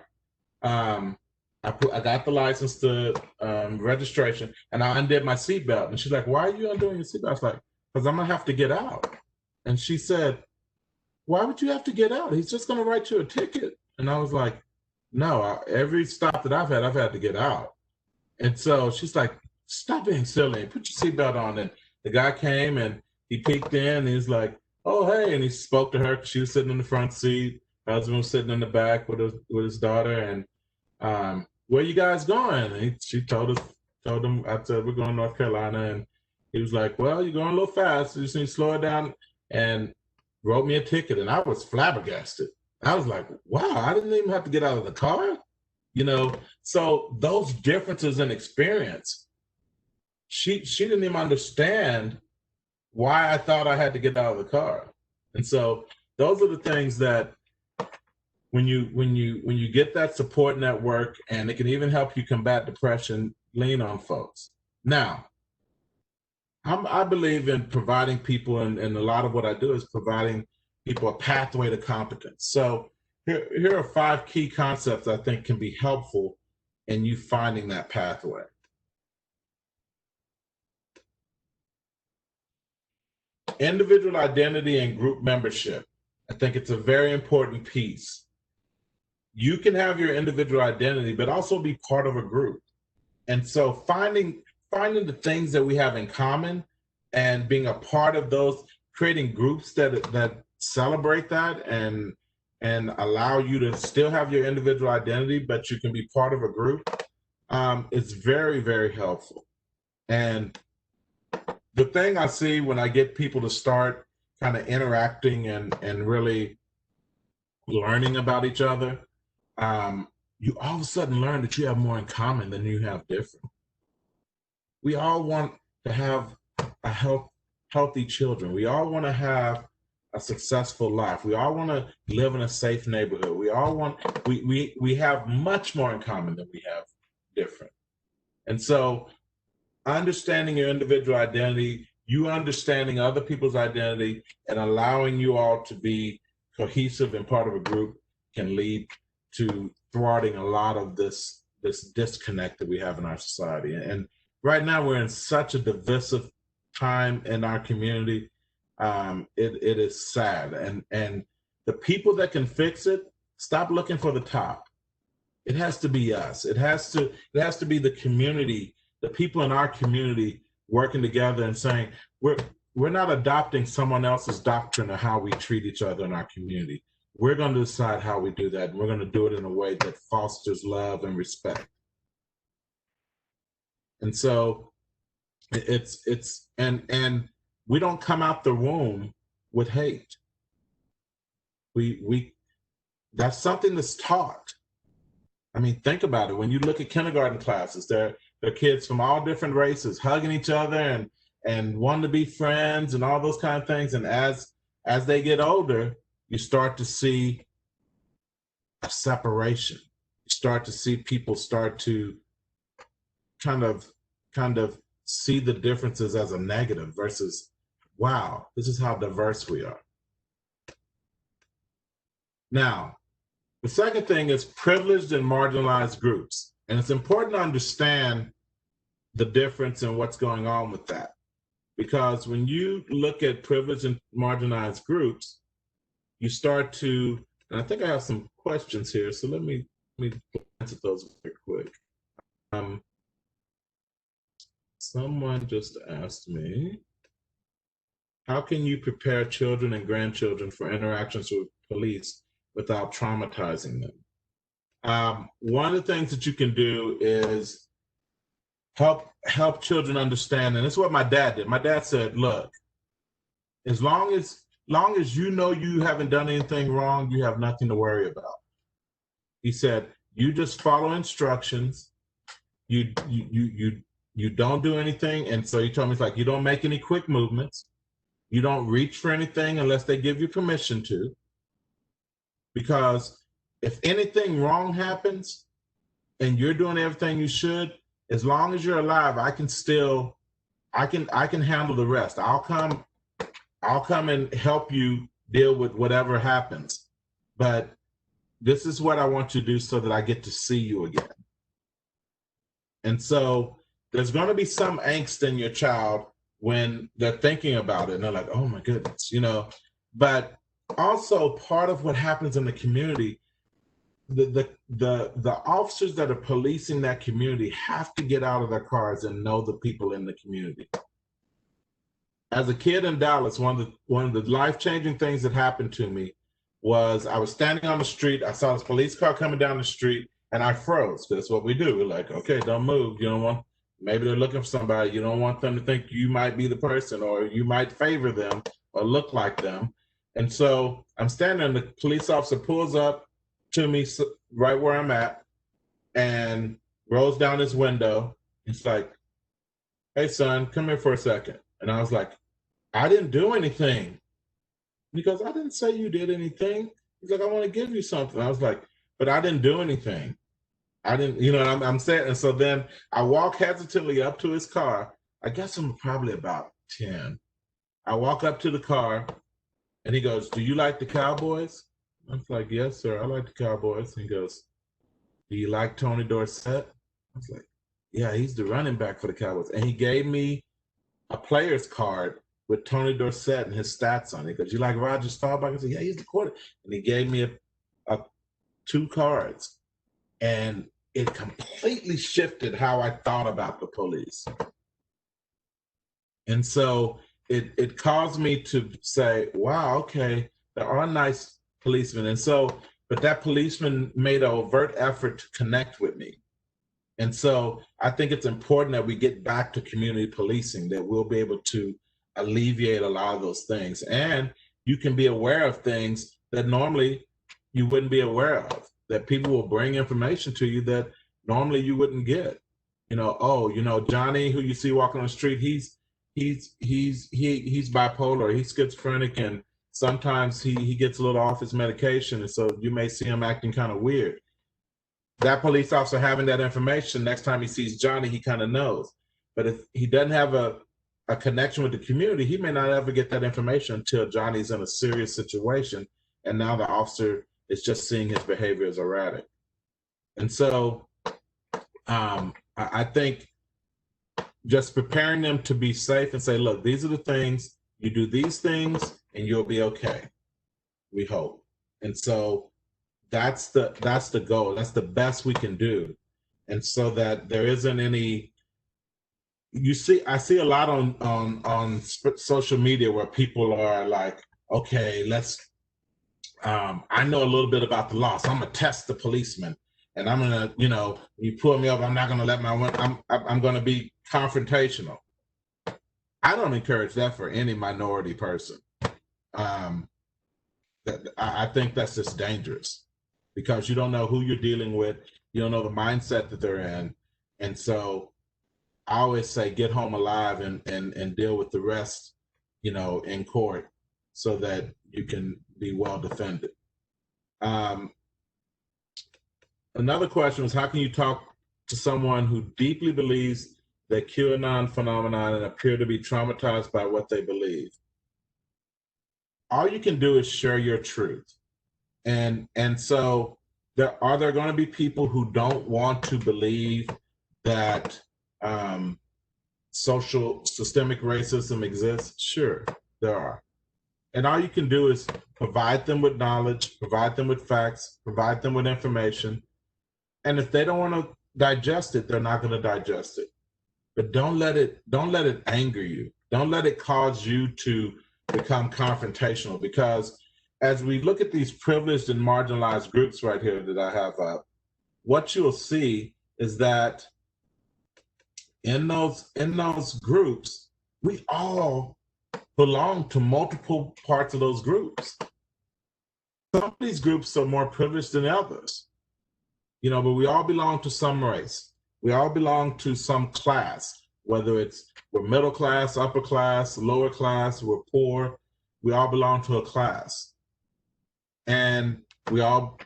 I got the license, the registration, and I undid my seatbelt. And she's like, why are you undoing your seatbelt? I was like, because I'm going to have to get out. And she said, why would you have to get out? He's just going to write you a ticket. And I was like, no, every stop that I've had to get out. And so she's like, stop being silly, put your seatbelt on. And the guy came and he peeked in and he's like, oh, hey. And he spoke to her. She was sitting in the front seat. Her husband was sitting in the back with his daughter. And where you guys going? And she told him, I said, we're going to North Carolina. And he was like, well, you're going a little fast. You just need to slow it down, and wrote me a ticket. And I was flabbergasted. I was like, wow, I didn't even have to get out of the car. So those differences in experience, she didn't even understand why I thought I had to get out of the car. And so those are the things that when you get that support network, and it can even help you combat depression, lean on folks. Now, I believe in providing people, and a lot of what I do is providing people a pathway to competence. So here are 5 key concepts I think can be helpful in you finding that pathway. Individual identity and group membership. I think it's a very important piece. You can have your individual identity, but also be part of a group. And so finding the things that we have in common and being a part of those, creating groups that celebrate that and allow you to still have your individual identity, but you can be part of a group, is very, very helpful. And the thing I see when I get people to start kind of interacting and really learning about each other, you all of a sudden learn that you have more in common than you have different. We all want to have healthy children. We all want to have a successful life. We all want to live in a safe neighborhood. We have much more in common than we have different. And so understanding your individual identity, you understanding other people's identity, and allowing you all to be cohesive and part of a group can lead to thwarting a lot of this disconnect that we have in our society. And right now we're in such a divisive time in our community. It is sad. And the people that can fix it, stop looking for the top. It has to be us. It has to be the community, the people in our community working together and saying, we're not adopting someone else's doctrine of how we treat each other in our community. We're going to decide how we do that, and we're going to do it in a way that fosters love and respect. And so and we don't come out the womb with hate. We that's something that's taught. I mean, think about it. When you look at kindergarten classes, they're kids from all different races hugging each other and wanting to be friends and all those kind of things. And as they get older, you start to see a separation. You start to see people start to kind of kind of see the differences as a negative versus, wow, this is how diverse we are. Now, the second thing is privileged and marginalized groups. And it's important to understand the difference in what's going on with that. Because when you look at privileged and marginalized groups, you start to, and I think I have some questions here, so let me answer those very quick. Someone just asked me, how can you prepare children and grandchildren for interactions with police without traumatizing them? One of the things that you can do is help children understand, and it's what my dad did. My dad said, look, as long as you know you haven't done anything wrong, you have nothing to worry about. He said, you just follow instructions. You don't do anything. And so he told me, it's like, you don't make any quick movements. You don't reach for anything unless they give you permission to. Because if anything wrong happens and you're doing everything you should, as long as you're alive, I can handle the rest. I'll come and help you deal with whatever happens. But this is what I want you to do so that I get to see you again. And so there's going to be some angst in your child when they're thinking about it and they're like, oh my goodness, but also part of what happens in the community, the officers that are policing that community have to get out of their cars and know the people in the community. As a kid in Dallas, one of the life-changing things that happened to me was I was standing on the street. I saw this police car coming down the street, and I froze. That's what we do. We're like, okay, don't move. You don't want. Maybe they're looking for somebody. You don't want them to think you might be the person, or you might favor them or look like them. And so I'm standing, and the police officer pulls up to me right where I'm at and rolls down his window. It's like, hey, son, come here for a second. And I was like, I didn't do anything. He goes, I didn't say you did anything. He's like, I want to give you something. I was like, but I didn't do anything. I didn't, I'm saying, and so then I walk hesitantly up to his car. I guess I'm probably about 10. I walk up to the car and he goes, do you like the Cowboys? I was like, yes, sir, I like the Cowboys. And he goes, do you like Tony Dorsett? I was like, yeah, he's the running back for the Cowboys. And he gave me a player's card with Tony Dorsett and his stats on it. He goes, you like Roger Staubach? I said, yeah, he's the quarterback. And he gave me two cards. And it completely shifted how I thought about the police. And so it caused me to say, wow, okay, there are nice policemen. And so, but that policeman made an overt effort to connect with me. And so I think it's important that we get back to community policing, that we'll be able to alleviate a lot of those things. And you can be aware of things that normally you wouldn't be aware of, that people will bring information to you that normally you wouldn't get. Johnny, who you see walking on the street, he's bipolar, he's schizophrenic, and sometimes he gets a little off his medication, and so you may see him acting kind of weird. That police officer having that information, next time he sees Johnny, he kind of knows. But if he doesn't have a connection with the community, he may not ever get that information until Johnny's in a serious situation, and now the officer is just seeing his behavior as erratic. And so I think just preparing them to be safe and say, look, these are the things, you do these things and you'll be okay, we hope. And so that's the goal. That's the best we can do. And so that there isn't any, I see a lot on social media where people are like, okay, I know a little bit about the law, so I'm gonna test the policeman, and I'm gonna, you pull me up, I'm not gonna let I'm gonna be confrontational. I don't encourage that for any minority person. I think that's just dangerous because you don't know who you're dealing with, you don't know the mindset that they're in, and so I always say get home alive and deal with the rest, in court, so that you can be well defended. Another question was, how can you talk to someone who deeply believes the QAnon phenomenon and appear to be traumatized by what they believe. All you can do is share your truth. And so are there going to be people who don't want to believe that social systemic racism exists? Sure, there are. And all you can do is provide them with knowledge, provide them with facts, provide them with information. And if they don't want to digest it, they're not going to digest it. But don't let it anger you. Don't let it cause you to become confrontational, because as we look at these privileged and marginalized groups right here that I have up, what you'll see is that in those groups, we all belong to multiple parts of those groups. Some of these groups are more privileged than others, but we all belong to some race. We all belong to some class, whether we're middle class, upper class, lower class, we're poor. We all belong to a class. And we all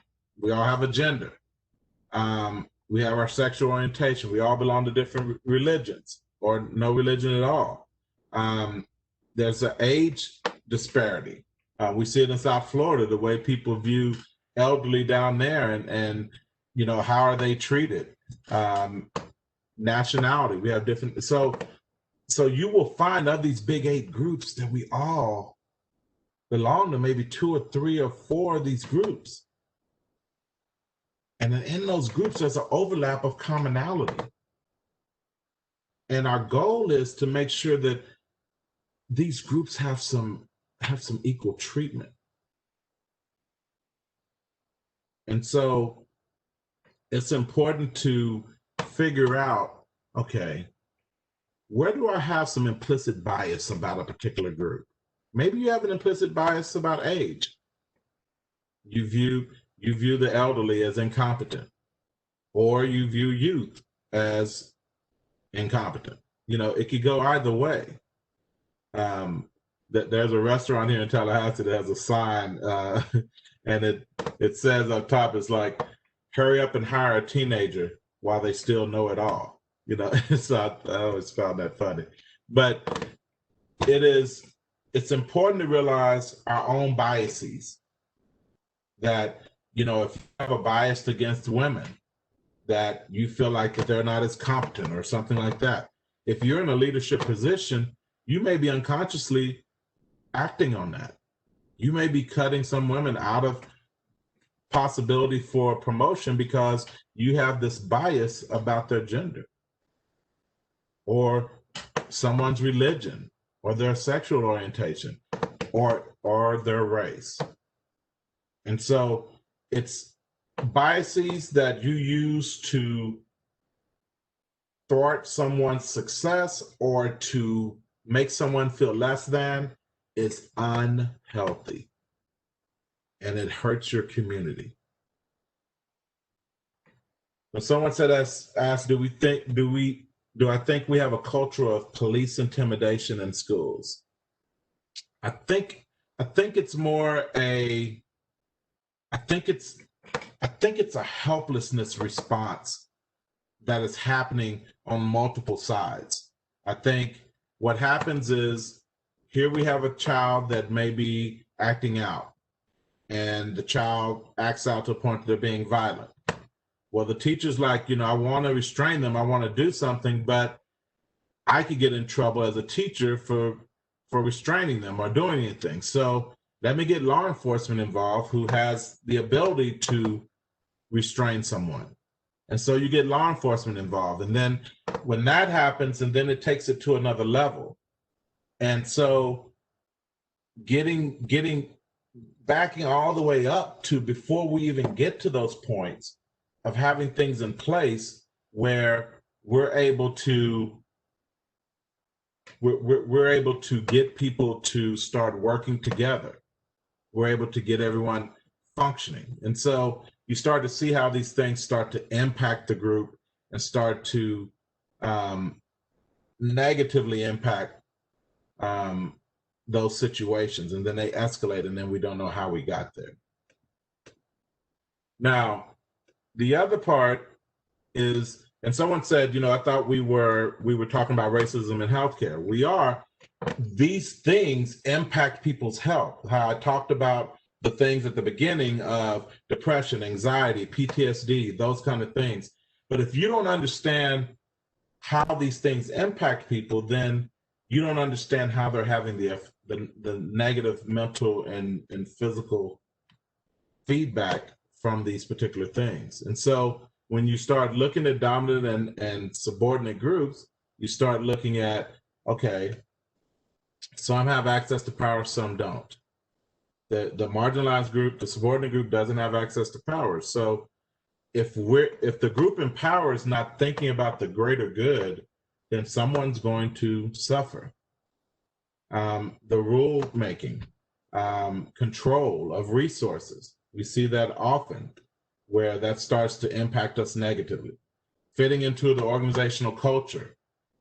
have a gender. We have our sexual orientation. We all belong to different religions or no religion at all. There's an age disparity. We see it in South Florida, the way people view elderly down there and how are they treated? Nationality, we have different. So you will find of these big 8 groups that we all belong to maybe 2 or 3 or 4 of these groups. And then in those groups, there's an overlap of commonality. And our goal is to make sure that these groups have some equal treatment. And so it's important to figure out, okay, where do I have some implicit bias about a particular group? Maybe you have an implicit bias about age. You view the elderly as incompetent, or you view youth as incompetent. It could go either way. There's a restaurant here in Tallahassee that has a sign, and it says up top, it's like, hurry up and hire a teenager while they still know it all. So I always found that funny. But it's important to realize our own biases. That, if you have a bias against women, that you feel like that they're not as competent or something like that. If you're in a leadership position, you may be unconsciously acting on that. You may be cutting some women out of possibility for promotion because you have this bias about their gender or someone's religion or their sexual orientation or their race. And so it's biases that you use to thwart someone's success or to make someone feel less than is unhealthy. And it hurts your community. When someone asked, do I think we have a culture of police intimidation in schools? I think it's more I think it's a helplessness response that is happening on multiple sides. I think what happens is, here we have a child that may be acting out, and the child acts out to the point that they're being violent. Well, the teacher's like, I want to restrain them, I want to do something, but I could get in trouble as a teacher for restraining them or doing anything. So let me get law enforcement involved who has the ability to restrain someone. And so you get law enforcement involved. And then when that happens, and then it takes it to another level. And so backing all the way up to before we even get to those points of having things in place where we're able to get people to start working together. We're able to get everyone functioning. And so you start to see how these things start to impact the group and start to negatively impact those situations. And then they escalate, and then we don't know how we got there. Now, the other part is And someone said, you know, I thought we were talking about racism in healthcare. We are. These things impact people's health. How I talked about the things at the beginning of depression, anxiety, PTSD, those kind of things. But if you don't understand how these things impact people, then you don't understand how they're having the negative mental and physical feedback from these particular things. And so when you start looking at dominant and subordinate groups, you start looking at, okay, some have access to power, some don't. The marginalized group, the subordinate group doesn't have access to power. So if the group in power is not thinking about the greater good, then someone's going to suffer. The rule making, control of resources, we see that often where that starts to impact us negatively. Fitting into the organizational culture.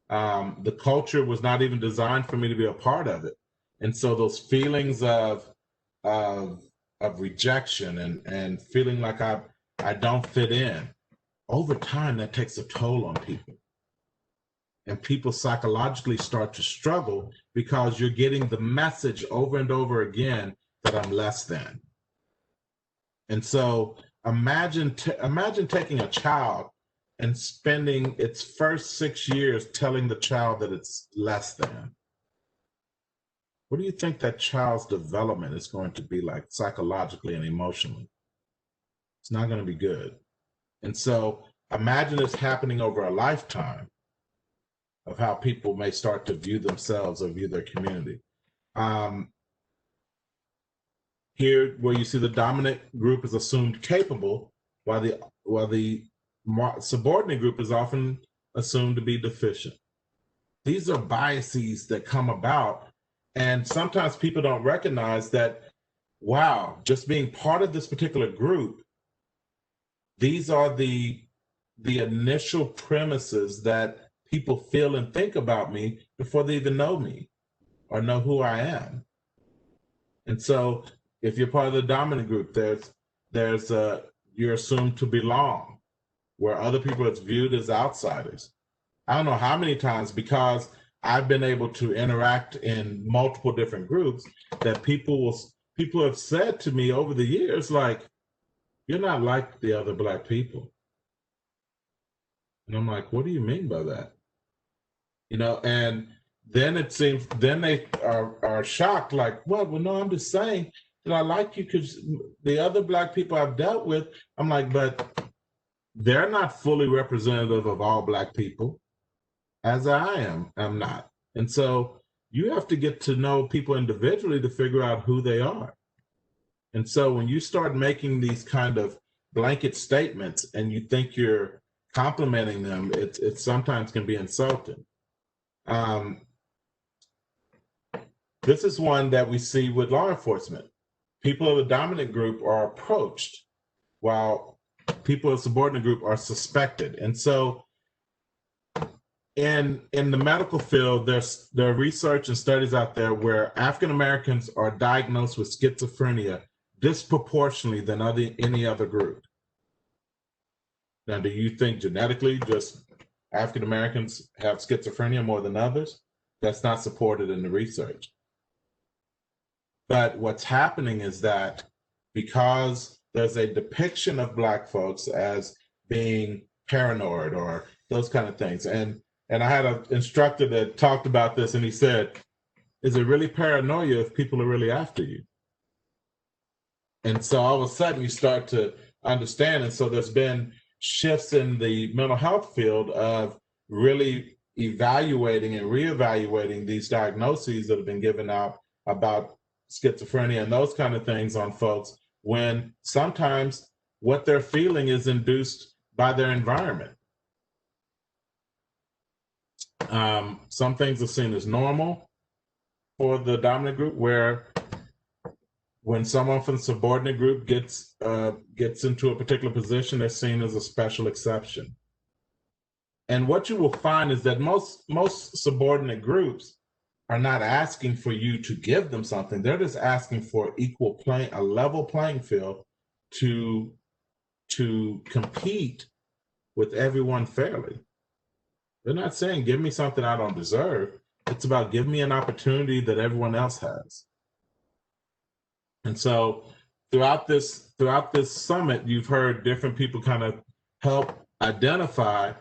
The culture was not even designed for me to be a part of it. And so those feelings of rejection and feeling like I don't fit in, over time, that takes a toll on people. And people psychologically start to struggle because you're getting the message over and over again that I'm less than. And so imagine taking a child and spending its first 6 years telling the child that it's less than. What do you think that child's development is going to be like psychologically and emotionally? It's not going to be good. And so imagine this happening over a lifetime of how people may start to view themselves or view their community. Here, where you see the dominant group is assumed capable, while the subordinate group is often assumed to be deficient. These are biases that come about, and sometimes people don't recognize that, wow, just being part of this particular group, these are the initial premises that people feel and think about me before they even know me or know who I am. And so if you're part of the dominant group, you're assumed to belong, where other people are viewed as outsiders. I don't know how many times, because I've been able to interact in multiple different groups, that people have said to me over the years, like, you're not like the other Black people. And I'm like, what do you mean by that? You know, and then they are shocked, like, what? Well, no, I'm just saying that I like you because the other Black people I've dealt with, I'm like, but they're not fully representative of all Black people, as I'm not. And so you have to get to know people individually to figure out who they are. And so when you start making these kind of blanket statements and you think you're complimenting them, it sometimes can be insulting. This is one that we see with law enforcement. People of the dominant group are approached while people of the subordinate group are suspected. And so in the medical field, there are research and studies out there where African Americans are diagnosed with schizophrenia disproportionately than any other group. Now, do you think genetically just African Americans have schizophrenia more than others? That's not supported in the research. But what's happening is that because there's a depiction of Black folks as being paranoid or those kind of things, and I had an instructor that talked about this, and he said, is it really paranoia if people are really after you? And so all of a sudden you start to understand. And so there's been shifts in the mental health field of really evaluating and reevaluating these diagnoses that have been given out about schizophrenia and those kind of things on folks, when sometimes what they're feeling is induced by their environment. Some things are seen as normal for the dominant group, where when someone from the subordinate group gets into a particular position, they're seen as a special exception. And what you will find is that most subordinate groups are not asking for you to give them something. They're just asking for a level playing field to compete with everyone fairly. They're not saying, give me something I don't deserve. It's about give me an opportunity that everyone else has. And so throughout this summit, you've heard different people kind of help identify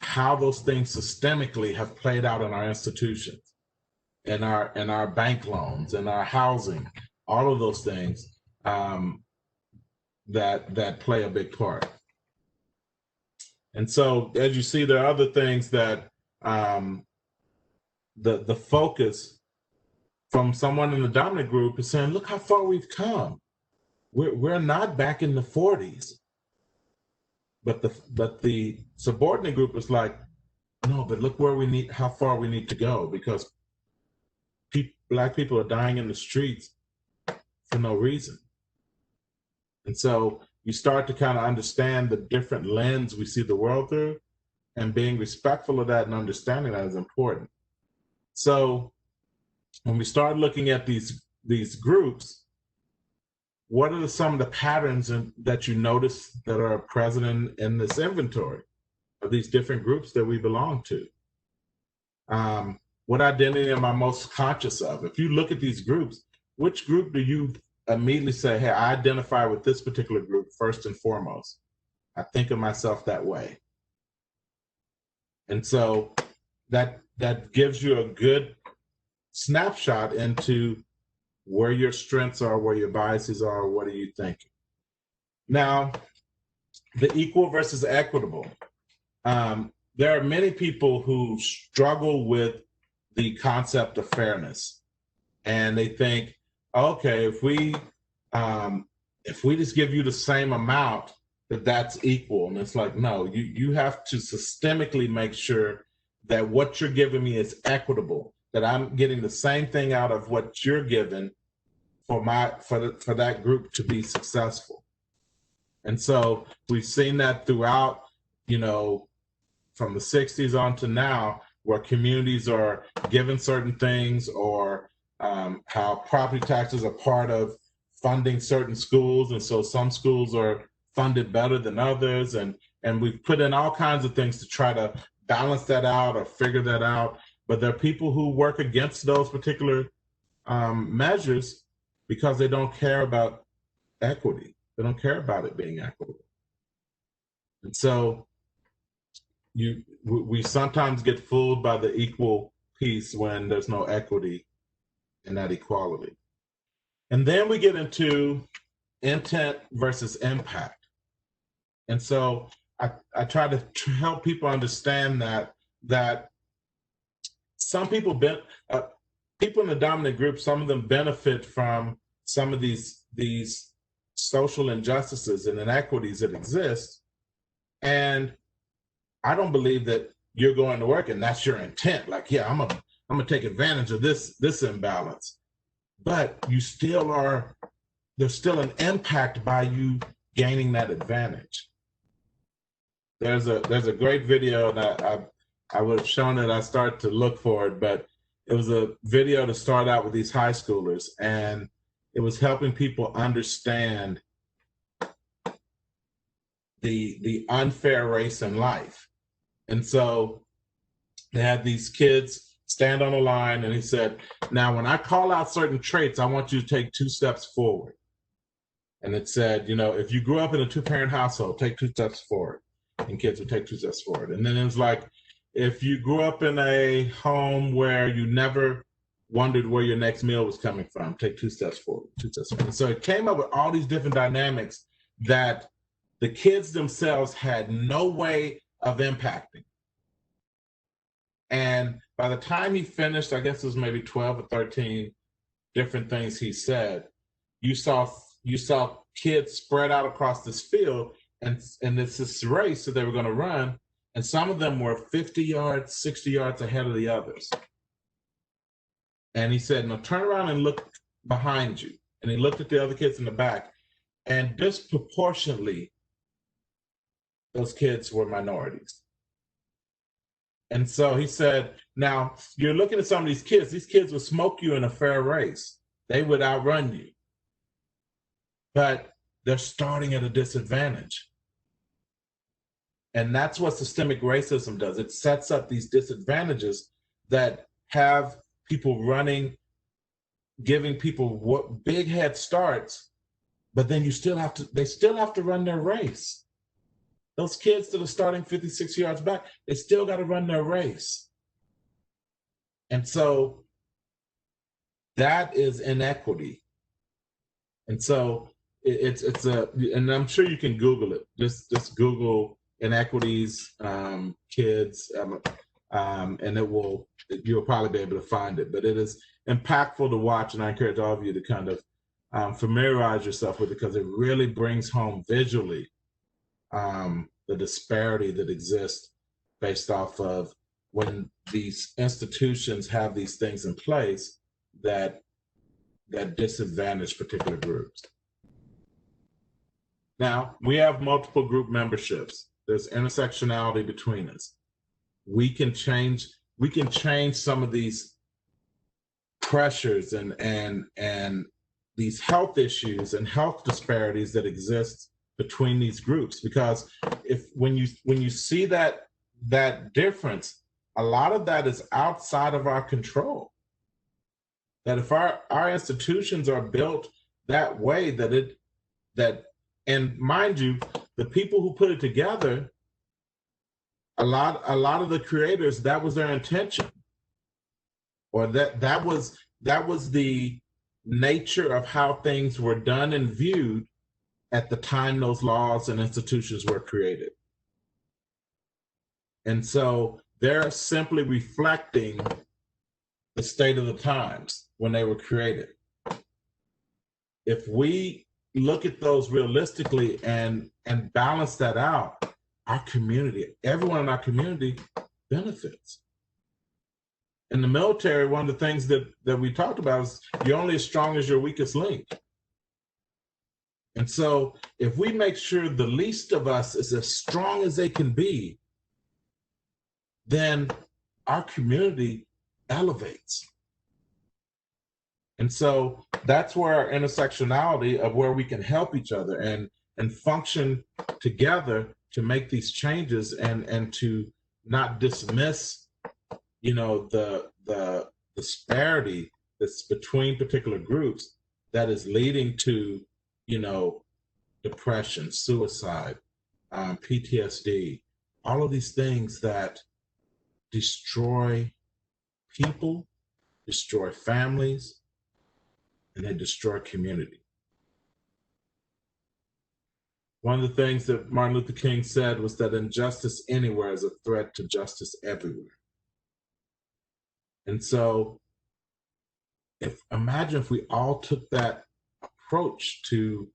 how those things systemically have played out in our institutions, in our bank loans, in our housing, all of those things that play a big part. And so, as you see, there are other things that the focus from someone in the dominant group is saying, look how far we've come. We're not back in the 40s. But the subordinate group is like, no, but look how far we need to go, because Black people are dying in the streets for no reason. And so you start to kind of understand the different lens we see the world through, and being respectful of that and understanding that is important. So when we start looking at these groups, what are some of the patterns that you notice that are present in this inventory of these different groups that we belong to? What identity am I most conscious of? If you look at these groups, which group do you immediately say, hey, I identify with this particular group first and foremost? I think of myself that way. And so that gives you a good snapshot into where your strengths are, where your biases are, what are you thinking? Now, the equal versus equitable. There are many people who struggle with the concept of fairness, and they think, okay, if we just give you the same amount, that's equal. And it's like, no, you have to systemically make sure that what you're giving me is equitable, that I'm getting the same thing out of what you're giving for that group to be successful. And so we've seen that throughout, from the 60s on to now, where communities are given certain things, or how property taxes are part of funding certain schools. And so some schools are funded better than others. And we've put in all kinds of things to try to balance that out or figure that out. But there are people who work against those particular measures because they don't care about equity. They don't care about it being equitable. And so we sometimes get fooled by the equal piece when there's no equity in that equality. And then we get into intent versus impact. And so I try to help people understand that some people, people in the dominant group, some of them benefit from some of these social injustices and inequities that exist. And I don't believe that you're going to work and that's your intent. Like, yeah, I'm gonna take advantage of this imbalance. But there's still an impact by you gaining that advantage. There's a great video that I would have shown it. I started to look for it, but it was a video to start out with these high schoolers, and it was helping people understand the unfair race in life. And so they had these kids stand on a line, and he said, now when I call out certain traits, I want you to take 2 steps forward. And it said, if you grew up in a 2-parent household, take 2 steps forward. And kids would take 2 steps forward. And then it was like, if you grew up in a home where you never wondered where your next meal was coming from, take 2 steps forward, 2 steps forward. And so it came up with all these different dynamics that the kids themselves had no way of impacting. And by the time he finished, I guess it was maybe 12 or 13 different things he said, you saw kids spread out across this field, and it's this race that they were going to run, and some of them were 50 yards, 60 yards ahead of the others. And he said, now turn around and look behind you. And he looked at the other kids in the back, and disproportionately, those kids were minorities. And so he said, now you're looking at some of these kids would smoke you in a fair race. They would outrun you. But they're starting at a disadvantage. And that's what systemic racism does. It sets up these disadvantages that have people running, giving people what big head starts, but then they still have to run their race. Those kids that are starting 56 yards back, they still got to run their race. And so that is inequity. And so and I'm sure you can Google it. Just Google inequities, kids, and you'll probably be able to find it. But it is impactful to watch, and I encourage all of you to kind of familiarize yourself with it, because it really brings home visually the disparity that exists based off of when these institutions have these things in place that disadvantage particular groups. Now, we have multiple group memberships. There's intersectionality between us. We can change some of these pressures and these health issues and health disparities that exist between these groups, because when you see that difference, a lot of that is outside of our control. That if our institutions are built that way, and mind you, the people who put it together, a lot of the creators, that was their intention, or that was the nature of how things were done and viewed at the time those laws and institutions were created. And so they're simply reflecting the state of the times when they were created. If we look at those realistically and balance that out, our community, everyone in our community benefits. In the military, one of the things that we talked about is you're only as strong as your weakest link. And so if we make sure the least of us is as strong as they can be, then our community elevates. And so that's where our intersectionality of where we can help each other and function together to make these changes and to not dismiss, the disparity that's between particular groups that is leading to, depression, suicide, PTSD, all of these things that destroy people, destroy families, and they destroy community. One of the things that Martin Luther King said was that injustice anywhere is a threat to justice everywhere. And so imagine if we all took that approach to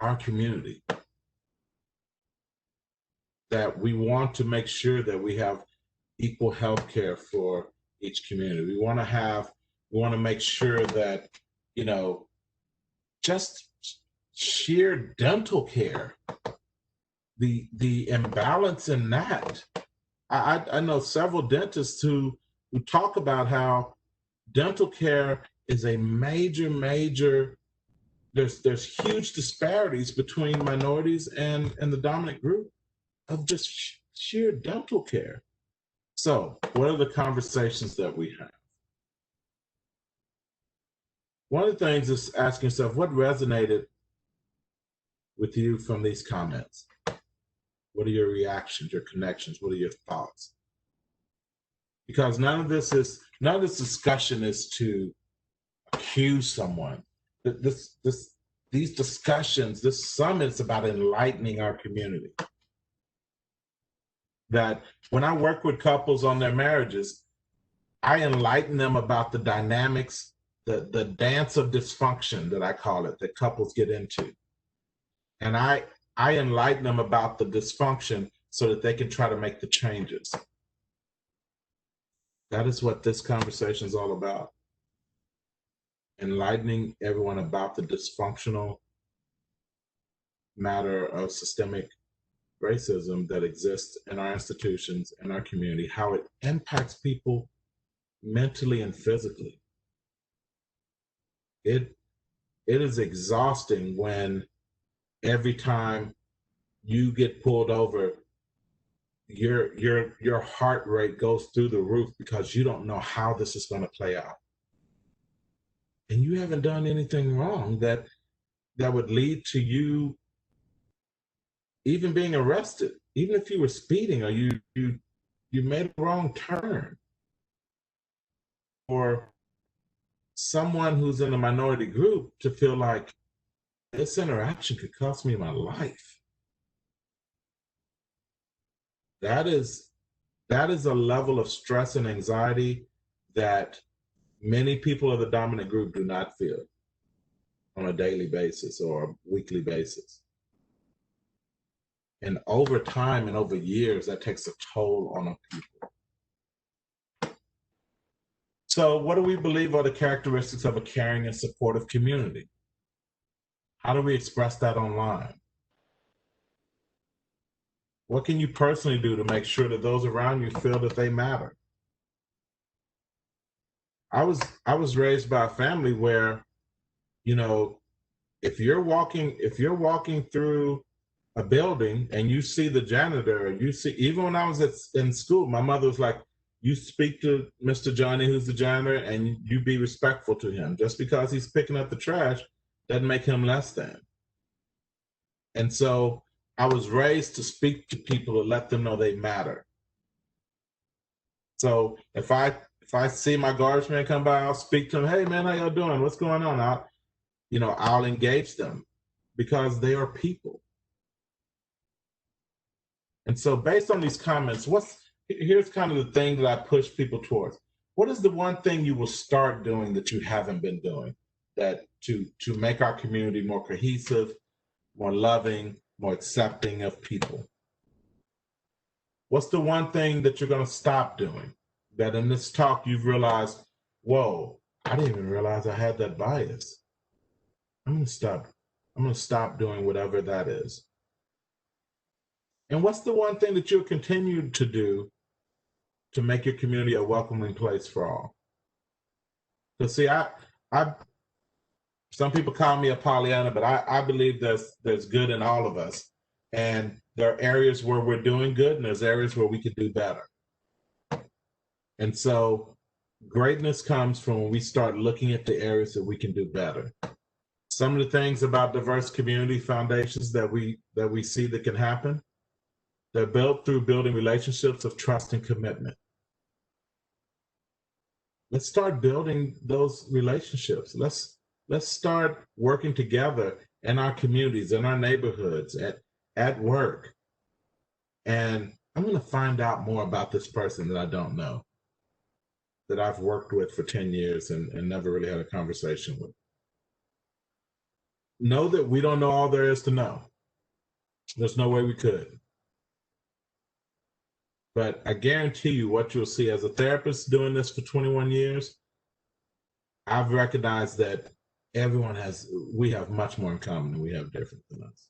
our community, that we want to make sure that we have equal health care for each community. We want to make sure that, just sheer dental care, the imbalance in that. I know several dentists who talk about how dental care is a major, there's huge disparities between minorities and the dominant group of just sheer dental care. So what are the conversations that we have? One of the things is asking yourself, what resonated with you from these comments? What are your reactions, your connections? What are your thoughts? Because none of this discussion is to accuse someone. These discussions, this summit's about enlightening our community. That when I work with couples on their marriages, I enlighten them about the dynamics, the dance of dysfunction that I call it, that couples get into. And I enlighten them about the dysfunction so that they can try to make the changes. That is what this conversation is all about. Enlightening everyone about the dysfunctional matter of systemic racism that exists in our institutions, in our community, how it impacts people mentally and physically. It is exhausting when every time you get pulled over, your heart rate goes through the roof because you don't know how this is going to play out. And you haven't done anything wrong that would lead to you even being arrested, even if you were speeding or you made a wrong turn. For someone who's in a minority group to feel like this interaction could cost me my life. That is a level of stress and anxiety that many people of the dominant group do not feel on a daily basis or a weekly basis. And over time and over years, that takes a toll on people. So what do we believe are the characteristics of a caring and supportive community? How do we express that online? What can you personally do to make sure that those around you feel that they matter? I was raised by a family where, you know, if you're walking through a building and you see the janitor, you see, even when I was in school, my mother was like, you speak to Mr. Johnny, who's the janitor, and you be respectful to him. Just because he's picking up the trash doesn't make him less than. And so I was raised to speak to people to let them know they matter. So if I see my garbage man come by, I'll speak to him. Hey man, how y'all doing? What's going on? I'll engage them because they are people. And so based on these comments, here's kind of the thing that I push people towards. What is the one thing you will start doing that you haven't been doing that to make our community more cohesive, more loving, more accepting of people? What's the one thing that you're going to stop doing that in this talk you've realized, whoa, I didn't even realize I had that bias. I'm going to stop doing whatever that is. And what's the one thing that you'll continue to do to make your community a welcoming place for all? Because see, some people call me a Pollyanna, but I believe there's good in all of us. And there are areas where we're doing good and there's areas where we could do better. And so greatness comes from when we start looking at the areas that we can do better. Some of the things about diverse community foundations that we see that can happen, they're built through building relationships of trust and commitment. Let's start building those relationships. Let's start working together in our communities, in our neighborhoods, at work. And I'm going to find out more about this person that I don't know, that I've worked with for 10 years and never really had a conversation with. Know that we don't know all there is to know. There's no way we could. But I guarantee you what you'll see as a therapist doing this for 21 years, I've recognized that we have much more in common than we have different than us.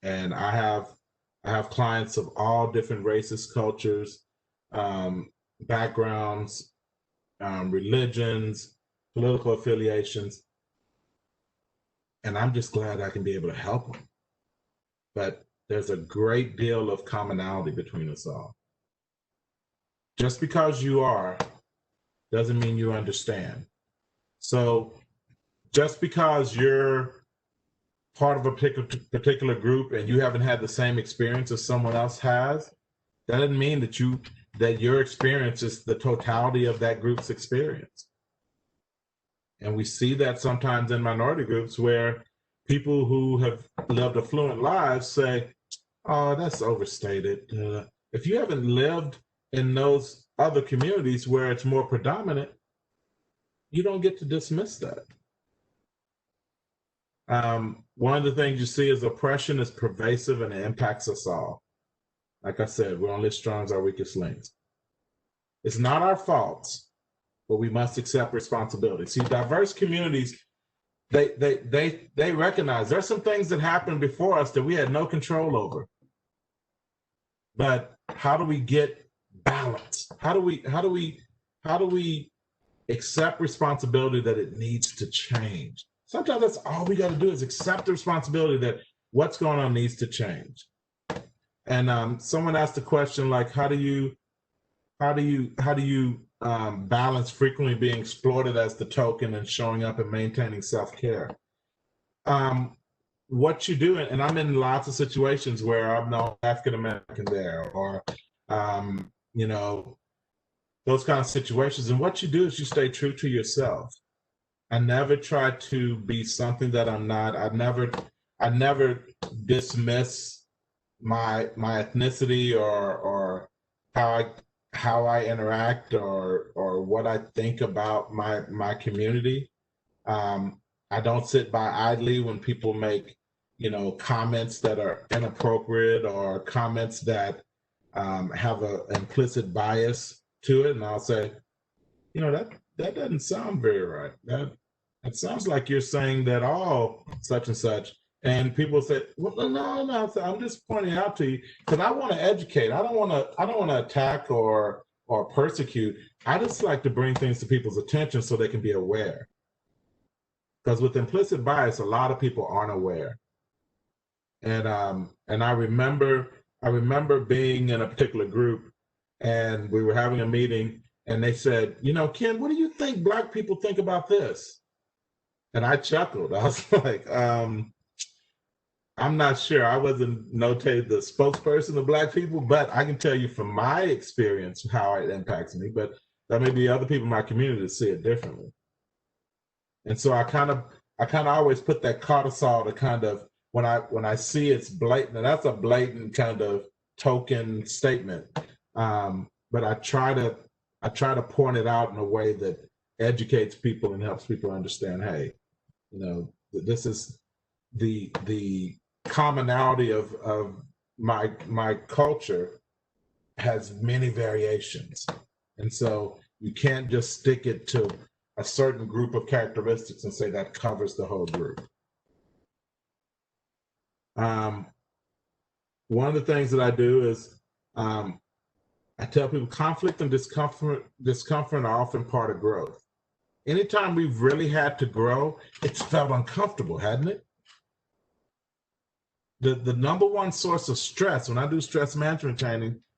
And I have clients of all different races, cultures, backgrounds, religions, political affiliations. And I'm just glad I can be able to help them. But there's a great deal of commonality between us all. Just because you are doesn't mean you understand. So just because you're part of a particular group and you haven't had the same experience as someone else has, that doesn't mean that your experience is the totality of that group's experience. And we see that sometimes in minority groups where people who have lived affluent lives say, oh, that's overstated. If you haven't lived in those other communities where it's more predominant, you don't get to dismiss that. One of the things you see is oppression is pervasive and it impacts us all. Like I said, we're only as strong as our weakest links. It's not our faults, but we must accept responsibility. See, diverse communities, they recognize there's some things that happened before us that we had no control over. But how do we get balance? How do we accept responsibility that it needs to change? Sometimes that's all we got to do is accept the responsibility that what's going on needs to change. And someone asked a question like, how do you balance frequently being exploited as the token and showing up and maintaining self-care? What you do, and I'm in lots of situations where I'm no African American there, or you know, those kind of situations. And what you do is you stay true to yourself. I never try to be something that I'm not. I never dismiss my ethnicity or how I interact or what I think about my community. I don't sit by idly when people make, comments that are inappropriate or comments that have an implicit bias to it, and I'll say, that doesn't sound very right. That sounds like you're saying that all such and such. And people say, well, no. I'm just pointing out to you because I want to educate. I don't want to attack or persecute. I just like to bring things to people's attention so they can be aware. Because with implicit bias, a lot of people aren't aware. And I remember being in a particular group, and we were having a meeting, and they said, Ken, what do you think Black people think about this? And I chuckled. I was like, I'm not sure. I wasn't notated the spokesperson of Black people, but I can tell you from my experience how it impacts me. But there may be other people in my community that see it differently. And so I kind of always put that codicil to kind of, when I see it's blatant, and that's a blatant kind of token statement. But I try to point it out in a way that educates people and helps people understand, hey, this is the commonality of my culture has many variations. And so you can't just stick it to a certain group of characteristics and say that covers the whole group. One of the things that I do is I tell people conflict and discomfort are often part of growth. Anytime we've really had to grow, it's felt uncomfortable, hadn't it? The number one source of stress, when I do stress management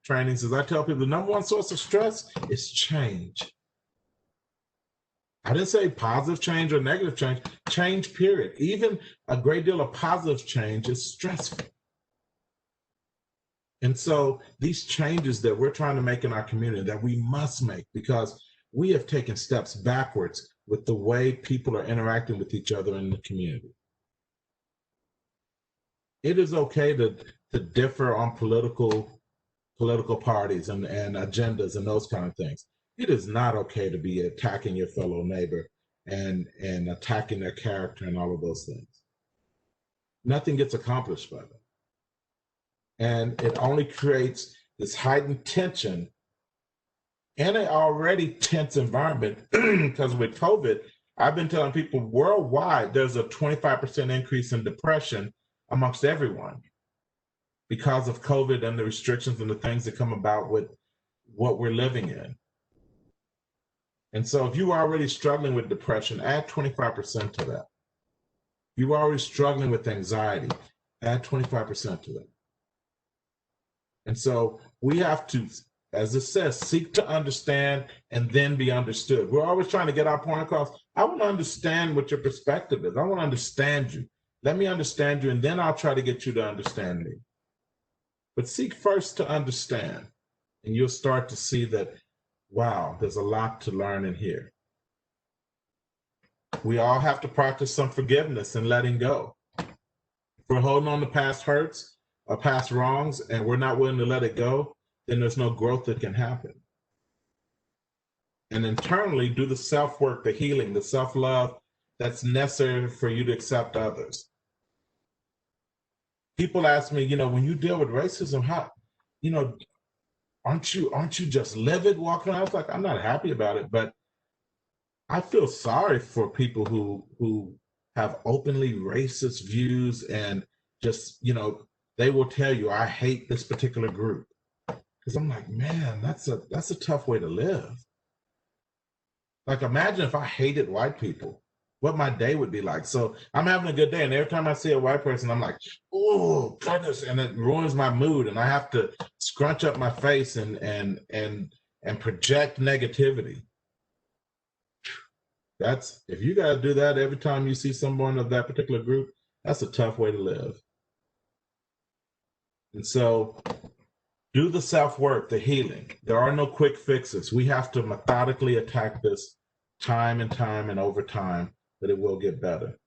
trainings, is I tell people the number one source of stress is change. I didn't say positive change or negative change, change period. Even a great deal of positive change is stressful. And so these changes that we're trying to make in our community, that we must make, because we have taken steps backwards with the way people are interacting with each other in the community. It is okay to differ on political parties and agendas and those kind of things. It is not okay to be attacking your fellow neighbor and attacking their character and all of those things. Nothing gets accomplished by that. And it only creates this heightened tension in an already tense environment. Because with COVID, I've been telling people worldwide, there's a 25% increase in depression amongst everyone because of COVID and the restrictions and the things that come about with what we're living in. And so if you're already struggling with depression, add 25% to that. You're already struggling with anxiety, add 25% to that. And so we have to, as it says, seek to understand and then be understood. We're always trying to get our point across. I want to understand what your perspective is. I want to understand you. Let me understand you, and then I'll try to get you to understand me. But seek first to understand, and you'll start to see that, wow, there's a lot to learn in here. We all have to practice some forgiveness and letting go. If we're holding on to past hurts or past wrongs and we're not willing to let it go, then there's no growth that can happen. And internally, do the self-work, the healing, the self-love that's necessary for you to accept others. People ask me, when you deal with racism, how, aren't you just livid walking around? I was like, I'm not happy about it, but I feel sorry for people who have openly racist views and just, they will tell you, I hate this particular group. Because I'm like, man, that's a tough way to live. Like, imagine if I hated white people. what my day would be like. So I'm having a good day, and every time I see a white person, I'm like, oh goodness, and it ruins my mood, and I have to scrunch up my face and project negativity. That's, if you got to do that every time you see someone of that particular group, that's a tough way to live. And so do the self-work, the healing. There are no quick fixes. We have to methodically attack this time and time and over time, but it will get better.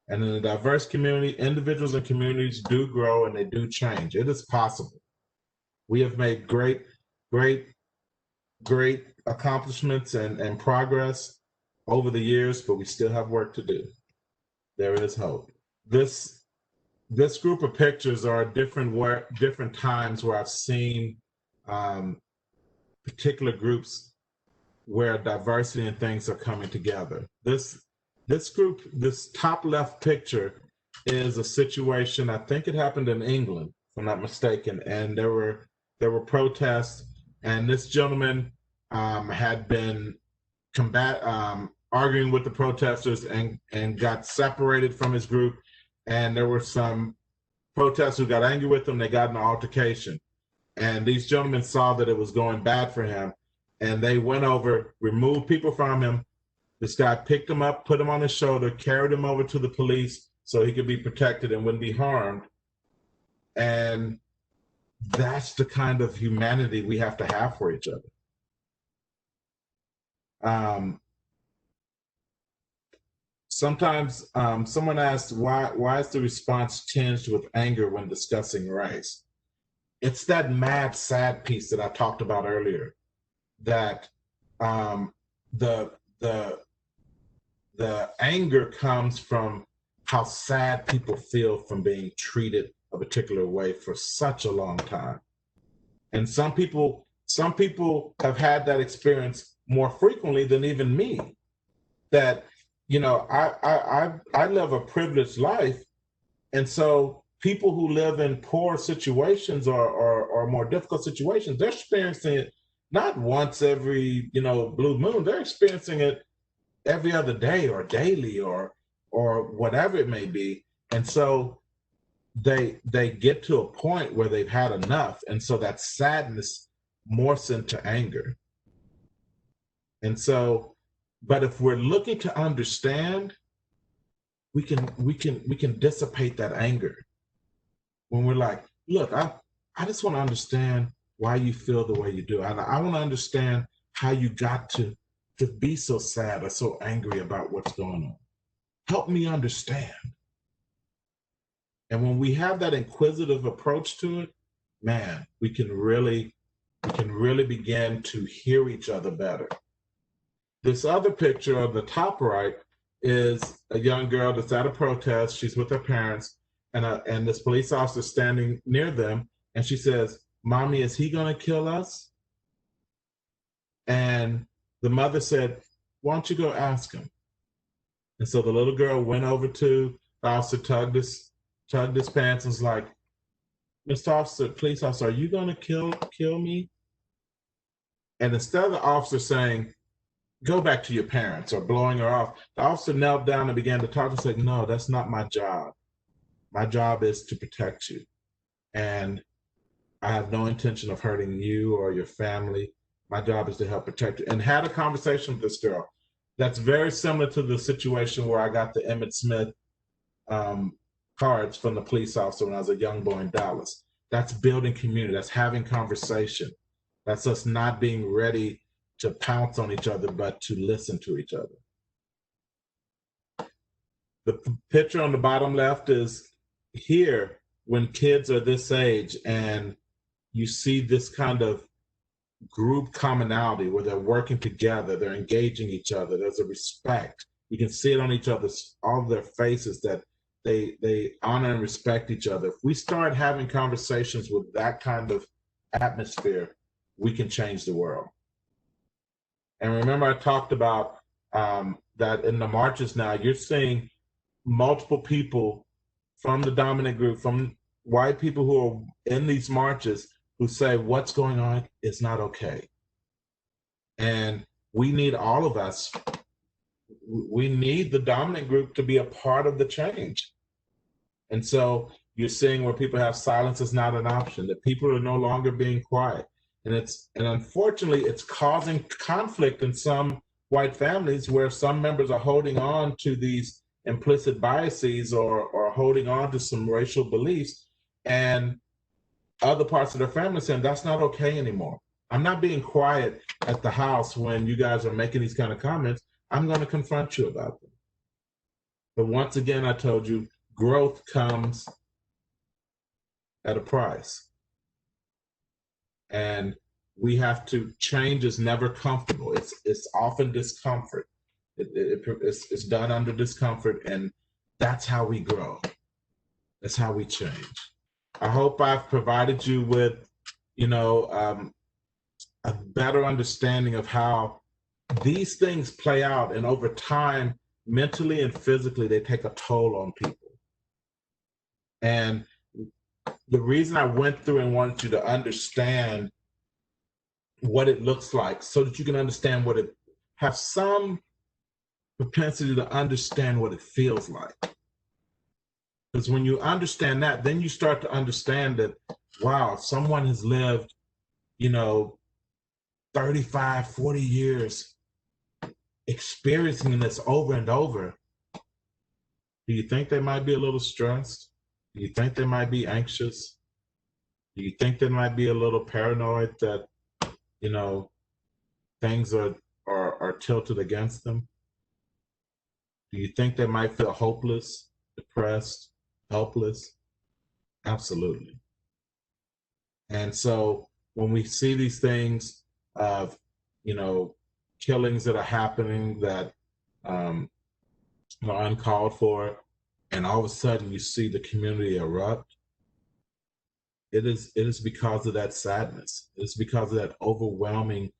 And in a diverse community, individuals and communities do grow and they do change. It is possible. We have made great accomplishments and progress over the years, but we still have work to do. There is hope. This group of pictures are different times where I've seen particular groups where diversity and things are coming together. This group, this top left picture is a situation, I think it happened in England, if I'm not mistaken, and there were protests, and this gentleman had been arguing with the protesters and got separated from his group, and there were some protesters who got angry with him. They got in an altercation, and these gentlemen saw that it was going bad for him, and they went over, removed people from him. This guy picked him up, put him on his shoulder, carried him over to the police so he could be protected and wouldn't be harmed. And that's the kind of humanity we have to have for each other. Sometimes someone asks, why is the response tinged with anger when discussing race? It's that mad, sad piece that I talked about earlier, that the anger comes from how sad people feel from being treated a particular way for such a long time. And some people have had that experience more frequently than even me, that, you know, I live a privileged life. And so people who live in poor situations or more difficult situations, they're experiencing it not once every, blue moon. They're experiencing it every other day or daily or whatever it may be. And so they get to a point where they've had enough. And so that sadness morphs into anger. And so, but if we're looking to understand, we can dissipate that anger. When we're like, look, I just want to understand why you feel the way you do. And I want to understand how you got to be so sad or so angry about what's going on. Help me understand. And when we have that inquisitive approach to it, man, we can really begin to hear each other better. This other picture on the top right is a young girl that's at a protest. She's with her parents, and this police officer standing near them, and she says, "Mommy, is he gonna kill us?" And the mother said, "Why don't you go ask him?" And so the little girl went over to the officer, tugged his pants, and was like, "Mr. Officer, police officer, are you gonna kill me?" And instead of the officer saying, "Go back to your parents," or blowing her off, the officer knelt down and began to talk and said, "No, that's not my job. My job is to protect you. And I have no intention of hurting you or your family. My job is to help protect you." And had a conversation with this girl. That's very similar to the situation where I got the Emmett Smith cards from the police officer when I was a young boy in Dallas. That's building community. That's having conversation. That's us not being ready to pounce on each other, but to listen to each other. The picture on the bottom left is here when kids are this age and you see this kind of group commonality where they're working together, they're engaging each other, there's a respect. You can see it on all of their faces that they honor and respect each other. If we start having conversations with that kind of atmosphere, we can change the world. And remember, I talked about that in the marches now, you're seeing multiple people from the dominant group, from white people who are in these marches, who say what's going on is not okay. And we need all of us we need the dominant group to be a part of the change. And so you're seeing where people have silence is not an option, that people are no longer being quiet. And unfortunately, it's causing conflict in some white families where some members are holding on to these implicit biases or holding on to some racial beliefs, and other parts of their family saying that's not okay anymore. I'm not being quiet at the house when you guys are making these kind of comments. I'm going to confront you about them. But once again, I told you, growth comes at a price. And we have to, change is never comfortable. It's often discomfort. It's done under discomfort, and that's how we grow. That's how we change. I hope I've provided you with, a better understanding of how these things play out, and over time, mentally and physically, they take a toll on people. And the reason I went through and wanted you to understand what it looks like, so that you can understand have some propensity to understand what it feels like. Because when you understand that, then you start to understand that, wow, if someone has lived, 35, 40 years experiencing this over and over, do you think they might be a little stressed? Do you think they might be anxious? Do you think they might be a little paranoid that, things are tilted against them? Do you think they might feel hopeless, depressed, helpless? Absolutely. And so when we see these things of, killings that are happening that are uncalled for, and all of a sudden you see the community erupt, it is because of that sadness. It's because of that overwhelming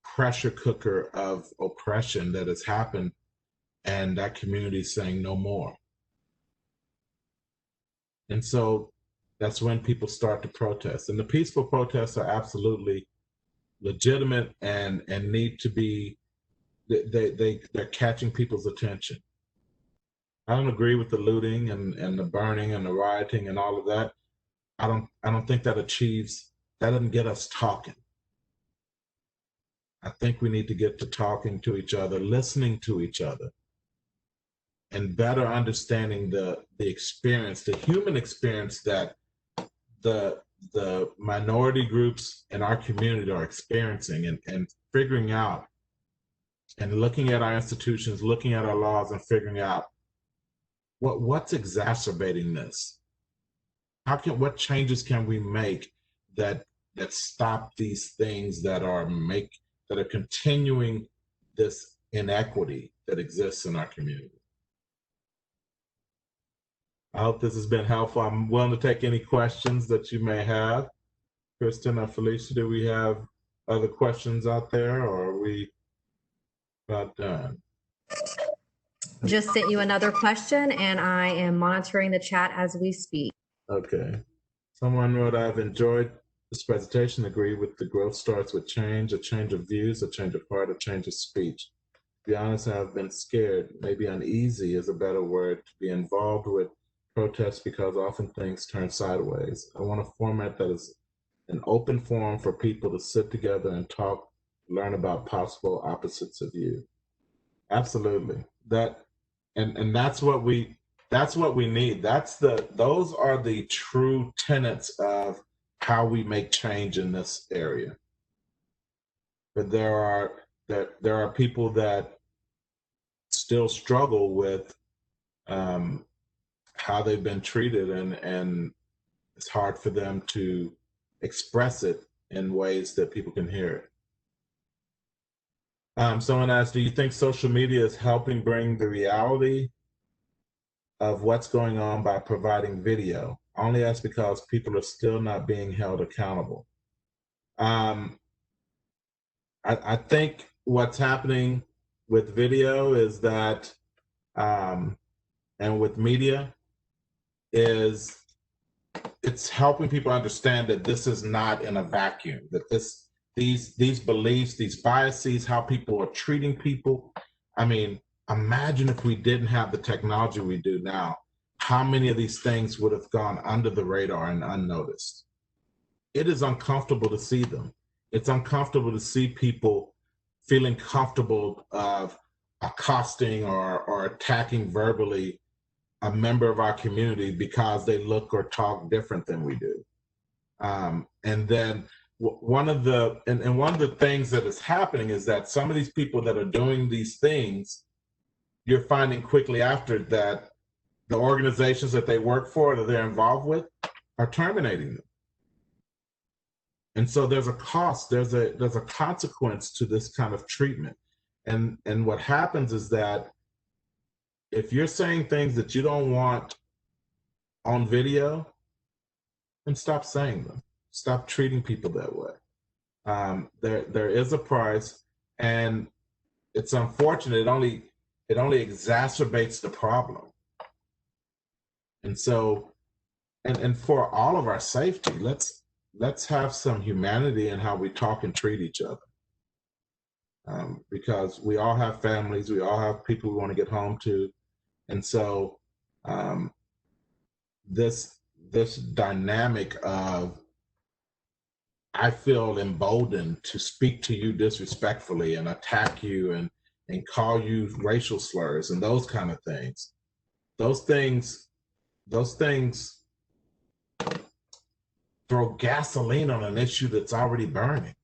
pressure cooker of oppression that has happened, and that community is saying no more. And so that's when people start to protest. And the peaceful protests are absolutely legitimate and need to be, they're catching people's attention. I don't agree with the looting and the burning and the rioting and all of that. I don't think that doesn't get us talking. I think we need to get to talking to each other, listening to each other, and better understanding the experience, the human experience that the minority groups in our community are experiencing, and figuring out and looking at our institutions, looking at our laws, and figuring out what's exacerbating this. What changes can we make that stop these things that are continuing this inequity that exists in our community? I hope this has been helpful. I'm willing to take any questions that you may have. Kristen or Felicia, do we have other questions out there, or are we about done? Just sent you another question, and I am monitoring the chat as we speak. Okay. Someone wrote, I've enjoyed this presentation, agree with the growth starts with change, a change of views, a change of heart, a change of speech. To be honest, I've been scared, maybe uneasy is a better word, to be involved with protests because often things turn sideways. I want a format that is an open forum for people to sit together and talk, learn about possible opposites of view. Absolutely. And that's what we need. Those are the true tenets of how we make change in this area. But there are people that still struggle with how they've been treated, and it's hard for them to express it in ways that people can hear it. Someone asked, do you think social media is helping bring the reality of what's going on by providing video? I only ask because people are still not being held accountable. I think what's happening with video is that, and with media, is it's helping people understand that this is not in a vacuum, that these beliefs, these biases, how people are treating people. I mean, imagine if we didn't have the technology we do now, how many of these things would have gone under the radar and unnoticed? It is uncomfortable to see them. It's uncomfortable to see people feeling comfortable of accosting or attacking verbally a member of our community because they look or talk different than we do. And then one of the things that is happening is that some of these people that are doing these things, you're finding quickly after that the organizations that they work for, that they're involved with, are terminating them. And so there's a cost, there's a consequence to this kind of treatment. And what happens is that if you're saying things that you don't want on video, then stop saying them. Stop treating people that way. There is a price, and it's unfortunate. It only exacerbates the problem. And so, and for all of our safety, let's have some humanity in how we talk and treat each other. Because we all have families, we all have people we want to get home to. And so this dynamic of, I feel emboldened to speak to you disrespectfully and attack you and call you racial slurs and those kind of things. Those things throw gasoline on an issue that's already burning.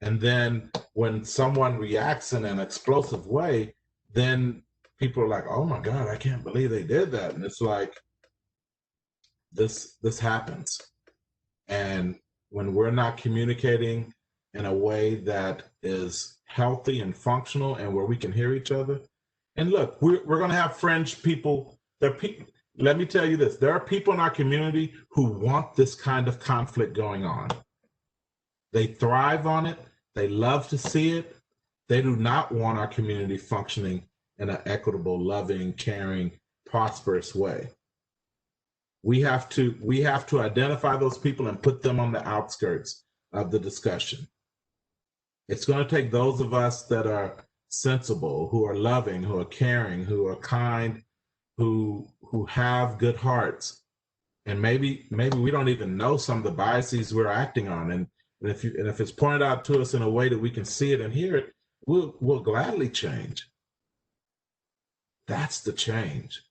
And then when someone reacts in an explosive way, then people are like, oh my God, I can't believe they did that. And it's like, this happens. And when we're not communicating in a way that is healthy and functional and where we can hear each other. And look, we're going to have fringe people. Let me tell you this. There are people in our community who want this kind of conflict going on. They thrive on it. They love to see it. They do not want our community functioning in an equitable, loving, caring, prosperous way. We have to identify those people and put them on the outskirts of the discussion. It's going to take those of us that are sensible, who are loving, who are caring, who are kind, who have good hearts. And maybe we don't even know some of the biases we're acting on. And if it's pointed out to us in a way that we can see it and hear it, we'll gladly change. That's the change.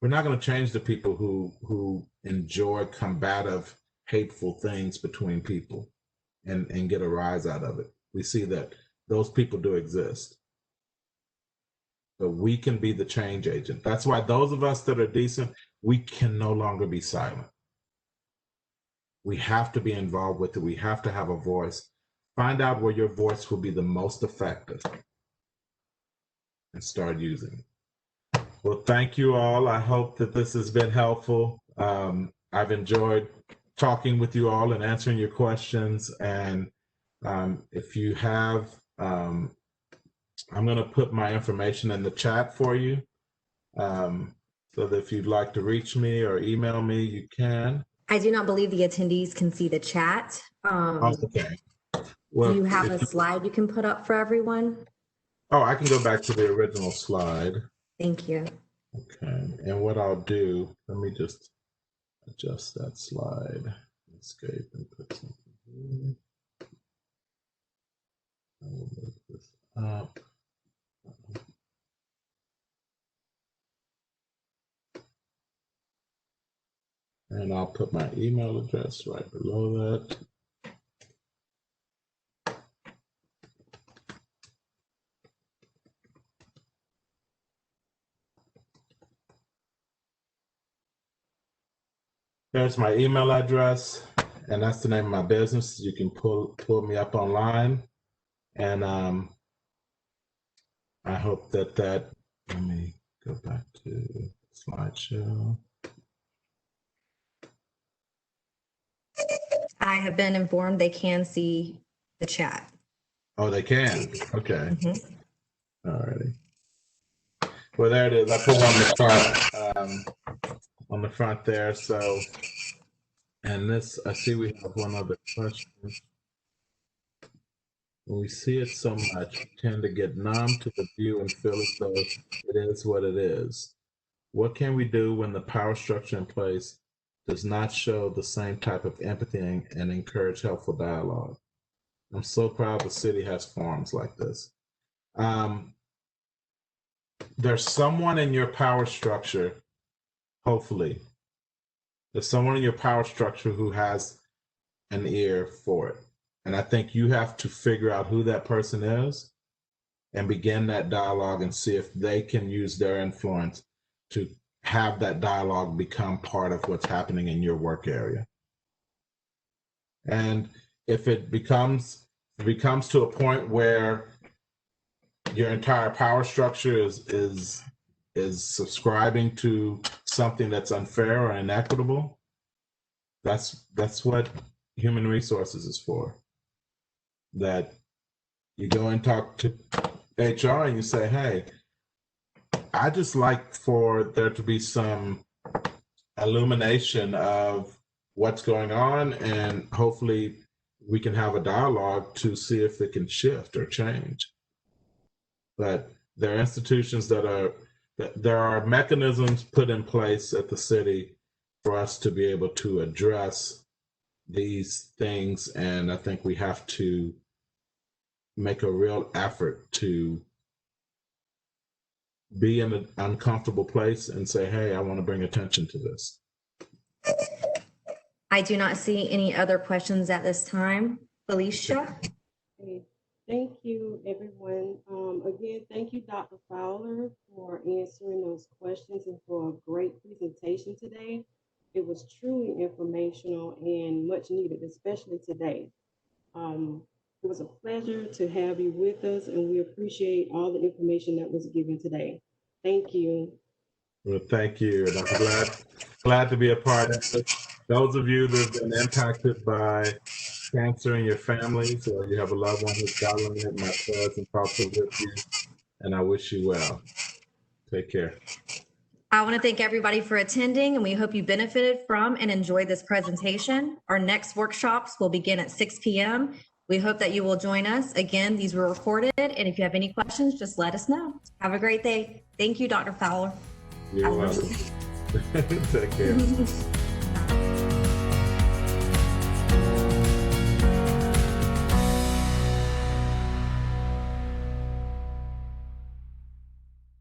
We're not going to change the people who enjoy combative, hateful things between people and get a rise out of it. We see that those people do exist. But we can be the change agent. That's why those of us that are decent, we can no longer be silent. We have to be involved with it. We have to have a voice. Find out where your voice will be the most effective and start using it. Well, thank you all. I hope that this has been helpful. I've enjoyed talking with you all and answering your questions. And if you have, I'm going to put my information in the chat for you. So that if you'd like to reach me or email me, you can. I do not believe the attendees can see the chat. Okay. Well, do you have a slide you can put up for everyone? Oh, I can go back to the original slide. Thank you. Okay, and what I'll do, let me just adjust that slide, escape and put something here. I will move this up. And I'll put my email address right below that. There's my email address, and that's the name of my business. You can pull me up online, and I hope that let me go back to slideshow. I have been informed they can see the chat. Oh, they can. Okay. Mm-hmm. All righty. Well, there it is. I put it on the front. On the front there. So, and this, I see we have one other question. when we see it so much, we tend to get numb to the view and feel as though it is what it is. What can we do when the power structure in place does not show the same type of empathy and encourage helpful dialogue? I'm so proud the city has forums like this. There's someone in your power structure, hopefully, there's someone in your power structure who has an ear for it. And I think you have to figure out who that person is and begin that dialogue and see if they can use their influence to have that dialogue become part of what's happening in your work area. And if it becomes to a point where your entire power structure is subscribing to something that's unfair or inequitable, that's what human resources is for. That you go and talk to HR and you say, hey, I just like for there to be some illumination of what's going on, and hopefully we can have a dialogue to see if it can shift or change. But there are institutions there are mechanisms put in place at the city for us to be able to address these things, and I think we have to make a real effort to be in an uncomfortable place and say, hey, I want to bring attention to this. I do not see any other questions at this time. Felicia? Okay. Thank you, everyone. Again, thank you, Dr. Fowler, for answering those questions and for a great presentation today. It was truly informational and much needed, especially today. It was a pleasure to have you with us, and we appreciate all the information that was given today. Thank you. Well, thank you. And I'm glad to be a part of it. Those of you that have been impacted by cancer in your families, or you have a loved one who's battling it, my prayers and thoughts are with you, and I wish you well. Take care. I want to thank everybody for attending, and we hope you benefited from and enjoyed this presentation. Our next workshops will begin at 6 p.m. We hope that you will join us. Again, these were recorded, and if you have any questions, just let us know. Have a great day. Thank you, Dr. Fowler. You're welcome. Take care.